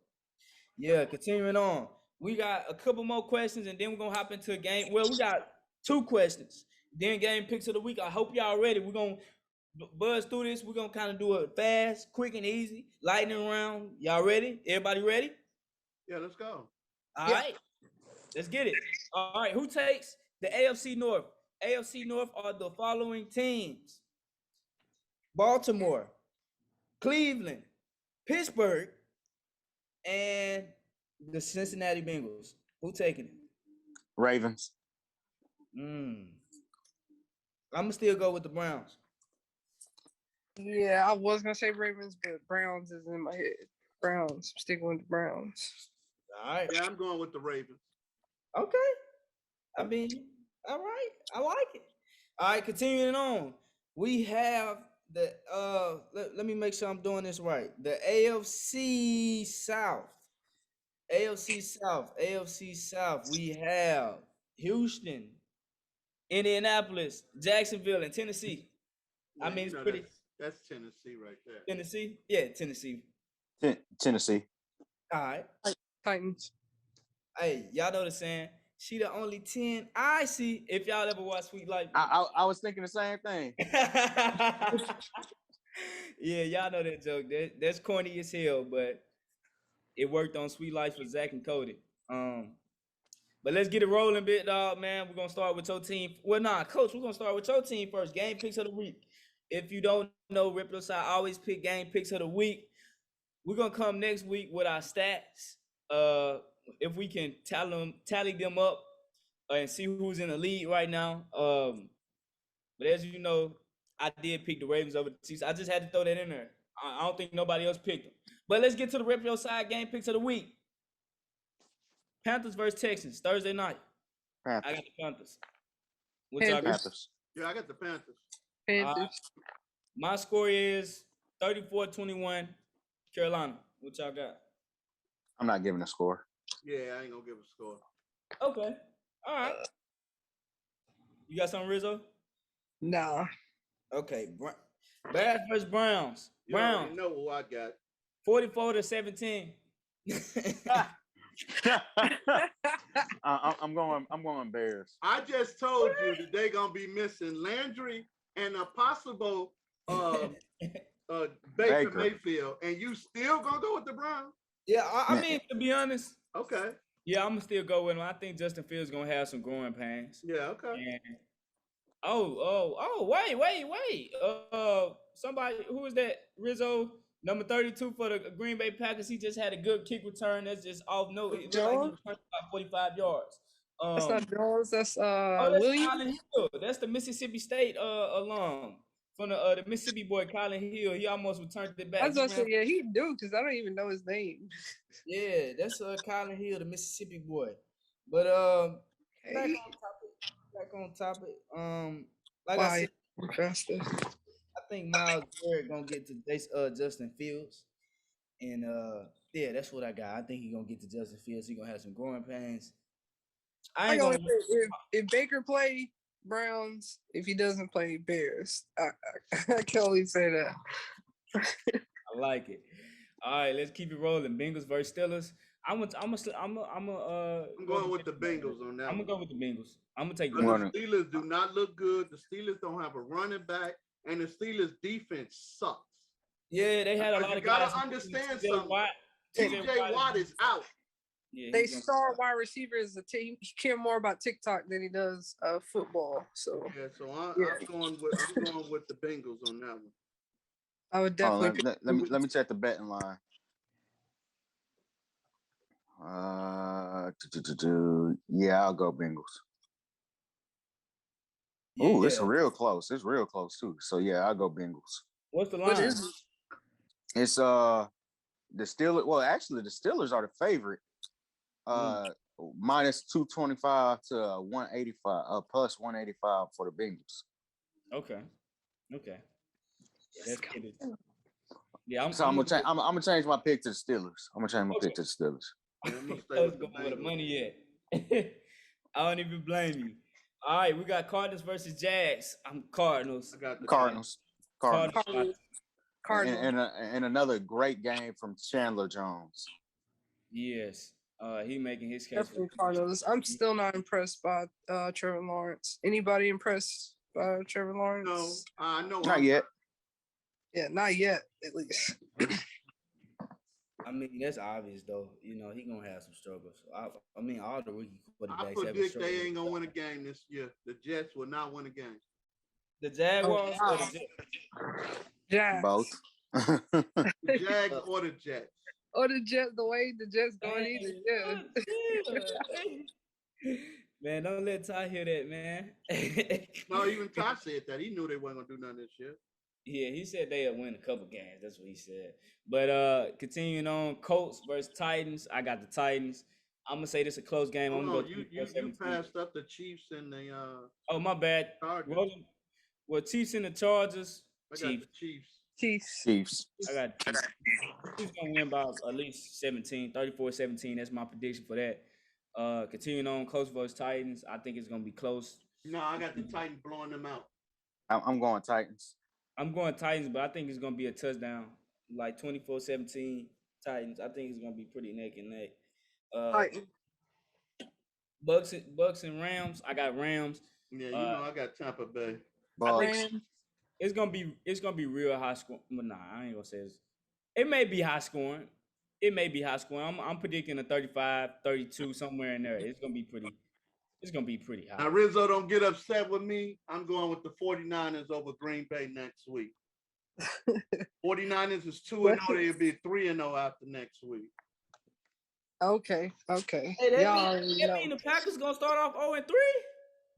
yeah, continuing on. We got a couple more questions and then we're gonna hop into a game. Well, we got 2 questions. Then game picks of the week. I hope y'all ready. We're gonna buzz through this. We're gonna kind of do it fast, quick, and easy. Lightning round. Y'all ready? Everybody ready? Yeah, let's go. All right. Let's get it. All right. Who takes the AFC North? AFC North are the following teams: Baltimore, Cleveland, Pittsburgh, and the Cincinnati Bengals. Who taking it? Ravens. I'm gonna still go with the Browns. Yeah, I was gonna say Ravens, but Browns is in my head. Browns. I'm sticking with the Browns. All right. Yeah, I'm going with the Ravens. Okay. I mean, all right. I like it. All right, continuing on. We have the let me make sure I'm doing this right. The AFC South. AFC South. We have Houston, Indianapolis, Jacksonville, and Tennessee. Yeah, I mean, it's pretty. That's Tennessee right there. Tennessee? Yeah, Tennessee. Tennessee. All right. Titans. Hey, y'all know the saying. She the only 10 I see. If y'all ever watch Sweet Life. I was thinking the same thing. Yeah, y'all know that joke. That's corny as hell, but it worked on Sweet Life for Zach and Cody. But let's get it rolling, bit dog, man. We're gonna start with your team. Well, nah, coach, we're gonna start with your team first. Game picks of the week. If you don't know, Rip Your Side always pick game picks of the week. We're gonna come next week with our stats. If we can tally them up and see who's in the lead right now. But as you know, I did pick the Ravens over the Chiefs. I just had to throw that in there. I don't think nobody else picked them. But let's get to the Rip Your Side game picks of the week. Panthers versus Texans, Thursday night. Panthers. I got the Panthers. What y'all got? Panthers. Yeah, I got the Panthers. Panthers. My score is 34-21, Carolina. What y'all got? I'm not giving a score. Yeah, I ain't gonna give a score. Okay. All right. You got something, Rizzo? Nah. Okay. Bears versus Browns. You already Browns. know who I got. 44-17. I'm going Bears. I just told you that they're gonna be missing Landry and a possible Baker Mayfield, and you still gonna go with the Browns? Yeah, I mean, to be honest, Okay. yeah, I'm gonna still go with him. I think Justin Fields gonna have some growing pains. Yeah. Okay. And wait. Somebody, who is that? Rizzo, number 32 for the Green Bay Packers. He just had a good kick return. That's just off note. It looked like he returned about 45 yards. That's not Jones. That's that's Williams. Colin Hill. That's the Mississippi State alum from the Mississippi boy Colin Hill. He almost returned it back. I was gonna say, yeah, he do, because I don't even know his name. Yeah, that's Colin Hill, the Mississippi boy. But back on topic. Like I Why said, faster? I think Miles Garrett gonna get to Justin Fields, and yeah, that's what I got. I think he gonna get to Justin Fields. He gonna have some growing pains. I I ain't can only gonna. say if Baker play Browns, if he doesn't play Bears, I can only say that. I like it. All right, let's keep it rolling. Bengals versus Steelers. I'm going with the Bengals on that I'm gonna one. go with the Bengals. I'm gonna take the But Bengals. the Steelers do not look good. The Steelers don't have a running back, and the Steelers defense sucks. Yeah, they had a But lot you of gotta guys. understand TJ something. Watt. TJ Watt is out. Yeah, They he's gonna. star wide receiver is a team. He care more about TikTok than he does football. So Yeah, so yeah, I'm going with the Bengals on that one. I would Oh, definitely. let me check the betting line. Yeah, I'll go Bengals. Oh, it's Yeah. real close. It's real close too. So yeah, I'll go Bengals. What's the line? What is it? It's the Steelers. Well, actually, the Steelers are the favorite. Minus 225 to 185. Plus 185 for the Bengals. Okay. Let's get it. Yeah, So I'm gonna change my pick to the Steelers. I'm gonna change my pick to the Steelers. Yeah, I'm gonna stay Let's with the go with the Bengals. money yet. I don't even blame you. All right, we got Cardinals versus Jags. I'm Cardinals. I got the Cardinals. Cardinals. And another great game from Chandler Jones. Yes. He making his case. Definitely Cardinals. I'm still not impressed by Trevor Lawrence. Anybody impressed by Trevor Lawrence? No, I know. Not yet. Yeah, not yet, at least. I mean, that's obvious though. You know, he gonna have some struggles. I mean, all the rookie quarterbacks. I have predict struggles. they ain't gonna win a game this year. The Jets will not win a game. The Jaguars Oh, or wow. the Jets? Jags. Both. The Jags or the Jets. Or the Jets, the way the Jets going either. Yeah. Man, don't let Ty hear that, man. No, even Ty said that. He knew they weren't gonna do nothing this year. Yeah, he said they'll win a couple games. That's what he said. But continuing on, Colts versus Titans. I got the Titans. I'm gonna say this a close game. I'm gonna go. You passed up the Chiefs and the Oh, my bad. Chargers. Well, Chiefs and the Chargers. I got the Chiefs. Chiefs. I got Chiefs. Chiefs gonna win by at least 17, 34-17. That's my prediction for that. Continuing on, Colts versus Titans. I think it's gonna be close. No, I got the Titans blowing them out. I'm going Titans. I'm going Titans, but I think it's gonna be a touchdown, like 24-17 Titans. I think it's gonna be pretty neck and neck. Titans. Bucks and Rams. I got Rams. Yeah, you know I got Tampa Bay. Bucks. It's gonna be real high scoring. But nah, I ain't gonna say this. It may be high scoring. I'm predicting a 35-32 somewhere in there. It's gonna be pretty high. Now Rizzo, don't get upset with me. I'm going with the 49ers over Green Bay next week. 49ers is 2-0. They'll be 3-0 after next week. Okay. Hey, that mean the Packers gonna start off 0-3?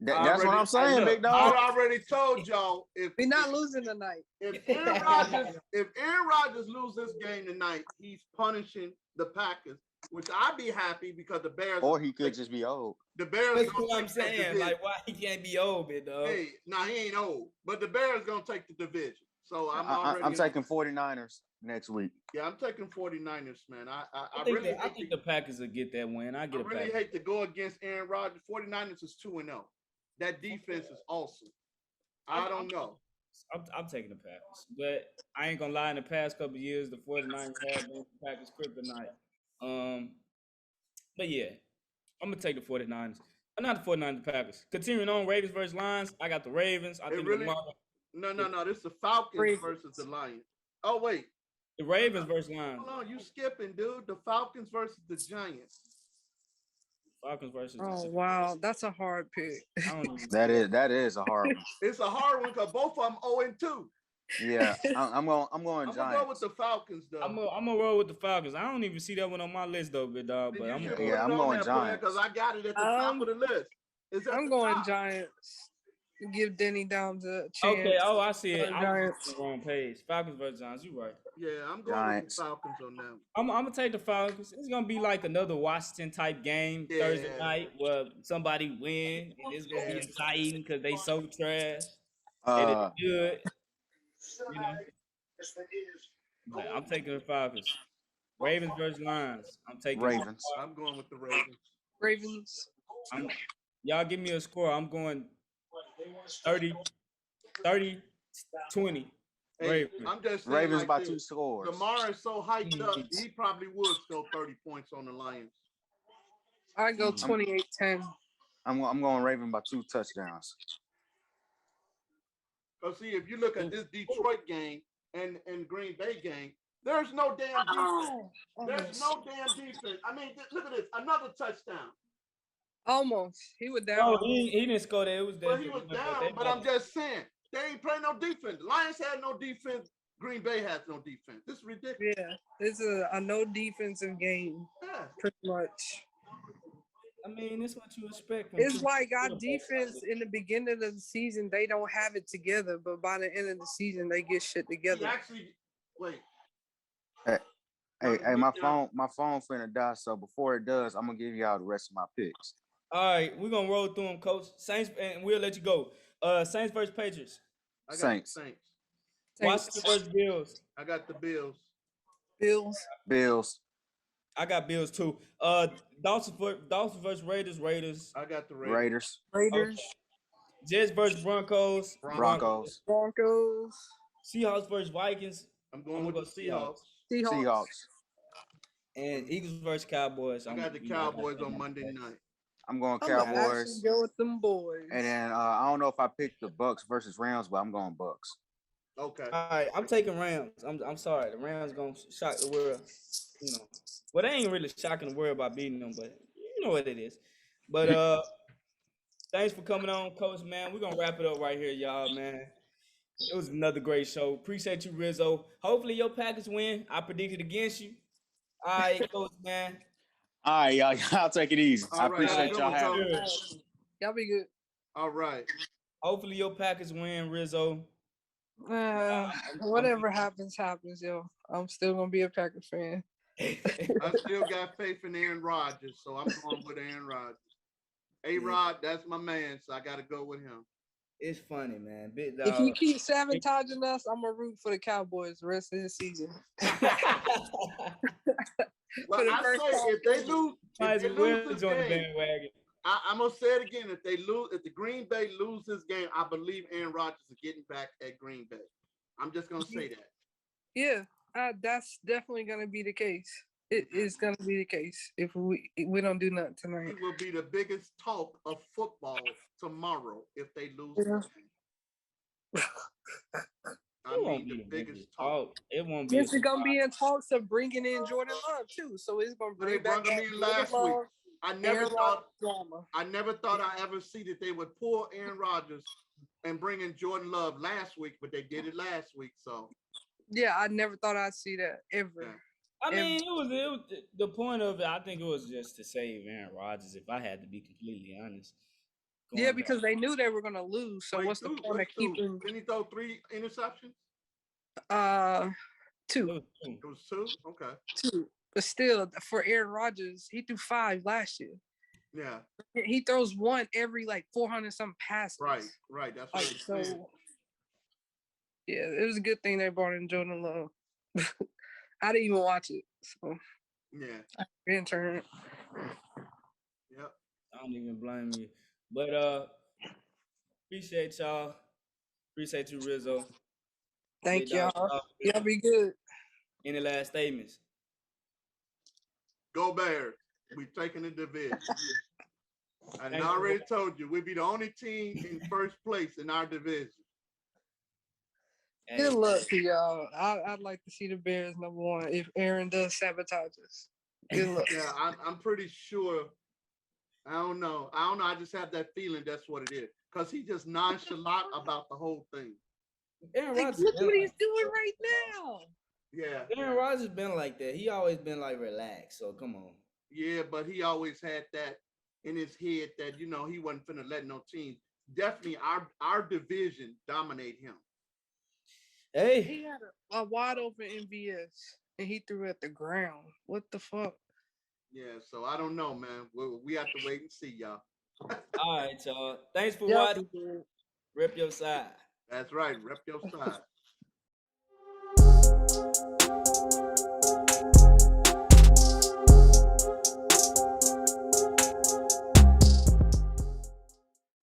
That's what I'm saying, big dog. I already told y'all we're not losing tonight. If Aaron Rodgers loses this game tonight, he's punishing the Packers, which I'd be happy because the Bears. Or he could just be old. The Bears. That's what I'm saying. Like, why he can't be old, big dog? Hey, he ain't old, but the Bears gonna take the division. So I'm taking 49ers next week. Yeah, I'm taking 49ers, man. I think the Packers will get that win. I really hate to go against Aaron Rodgers. 49ers is 2-0. That defense is awesome. I don't know. I'm taking the Packers, but I ain't gonna lie. In the past couple of years, the 49ers have been the Packers kryptonite. But yeah, I'm gonna take the 49ers. Not the 49ers, the Packers. Continuing on, Ravens versus Lions. I got the Ravens. I think really? No. This is the Falcons versus the Lions. Oh wait, the Ravens versus Lions. Hold on, you skipping, dude. The Falcons versus the Giants. Falcons versus. Oh wow, that's a hard pick. That is a hard one. It's a hard one because both of them 0-2. Yeah, I'm going I'm Giants. gonna go with the Falcons though. I'm gonna roll with the Falcons. I don't even see that one on my list though, big dog. But I'm going Giants because I got it at the top of the list. I'm going Giants. Give Denny Downs a chance. Okay. Oh, I see it. I'm on the wrong page. Falcons versus Giants. You right. Yeah, I'm going with the Falcons on that. I'm gonna take the Falcons. It's gonna be like another Washington type game Thursday night where somebody win and it's gonna be exciting because they so trash. It is Uh, good, you know. But I'm taking the Falcons. Ravens versus Lions. I'm taking. Ravens. I'm going with the Ravens. Ravens. I'm, y'all give me a score. I'm going 30, 30, 20. Hey, Ravens. I'm just saying Ravens like by this. 2 scores. Lamar is so hyped up, he probably would score 30 points on the Lions. I go 28-10. I'm going Raven by 2 touchdowns. Because see, if you look at this Detroit game and Green Bay game, there's no damn defense. There's no damn defense. I mean, look at this. Another touchdown. Almost. He was down. No, he didn't score that. It was that. But he was down, but I'm just saying, they ain't playing no defense. Lions had no defense. Green Bay has no defense. This is ridiculous. Yeah, it's a no defensive game, Yeah. pretty much. I mean, it's what you expect. It's like our defense in the beginning of the season, they don't have it together, but by the end of the season, they get shit He together. actually, wait. Hey, my phone finna die. So before it does, I'm gonna give y'all the rest of my picks. All right, we're gonna roll through them, Coach. Saints, and we'll let you go. Saints versus Patriots. I got Saints. the Saints. Washington versus Bills. I got the Bills. Bills. I got Bills too. Dolphins versus Raiders. Raiders. I got the Raiders. Raiders. Jets versus Broncos. Broncos. Seahawks versus Vikings. I'm going with the Seahawks. And Eagles versus Cowboys. I got the Cowboys on Monday night. I'm going I'm Cowboys. go with them boys. And then I don't know if I picked the Bucks versus Rams, but I'm going Bucks. Okay. All right, I'm taking Rams. I'm sorry. The Rams gonna shock the world. You know. Well, they ain't really shocking the world by beating them, but you know what it is. But thanks for coming on, Coach, man. We're gonna wrap it up right here, y'all, man. It was another great show. Appreciate you, Rizzo. Hopefully your Packers win. I predicted against you. All right, Coach, man. All right, y'all. Y'all take it easy. All I right, appreciate y'all having me. Y'all be good. All right. Hopefully your Packers win, Rizzo. Whatever happens, yo. I'm still gonna be a Packer fan. I still got faith in Aaron Rodgers, so I'm going with Aaron Rodgers. A-Rod, that's my man, so I got to go with him. It's funny, man. Big dog. If you keep sabotaging us, I'm gonna root for the Cowboys the rest of the season. Well, I say if they lose this game, bandwagon. I'm gonna say it again. If the Green Bay lose this game, I believe Aaron Rodgers is getting back at Green Bay. I'm just gonna say that. Yeah, that's definitely gonna be the case. It is gonna be the case if we don't do nothing tonight. It will be the biggest talk of football tomorrow if they lose this game. I mean, the biggest talk. It won't be. This is gonna be in talks of bringing in Jordan Love too, so it's gonna bring back. They brought him in last week. I never thought I ever see that they would pull Aaron Rodgers and bring in Jordan Love last week, but they did it last week. So yeah, I never thought I'd see that ever. Yeah. I mean, it was the point of it. I think it was just to save Aaron Rodgers. If I had to be completely honest. Yeah, because they knew they were gonna lose. So what's the point of keeping? Didn't he throw 3 interceptions? 2. It was 2. Okay. 2. But still, for Aaron Rodgers, he threw 5 last year. Yeah. He throws 1 every 400 something passes. Right. That's what I'm saying. Yeah, it was a good thing they brought in Jordan Love. I didn't even watch it, so yeah, I didn't turn it. Yep. I don't even blame you, but appreciate y'all. Appreciate you, Rizzo. Thank y'all. Y'all be good. Any last statements? Go Bears. We taking the division. I already told you, we'll be the only team in first place in our division. Good luck to y'all. I'd like to see the Bears #1 if Aaron does sabotage us. Good luck. Yeah, I'm pretty sure. I don't know. I just have that feeling that's what it is. Because he just nonchalant about the whole thing. Aaron Rodgers, look what he's doing right now. Yeah. Aaron Rodgers been like that. He always been relaxed. So come on. Yeah, but he always had that in his head that, he wasn't finna let no team. Definitely our division dominate him. Hey. He had a wide open MVS and he threw at the ground. What the fuck? Yeah, so I don't know, man. We have to wait and see, y'all. All right, y'all. Thanks for watching. Rip your side. That's right. Rep your side.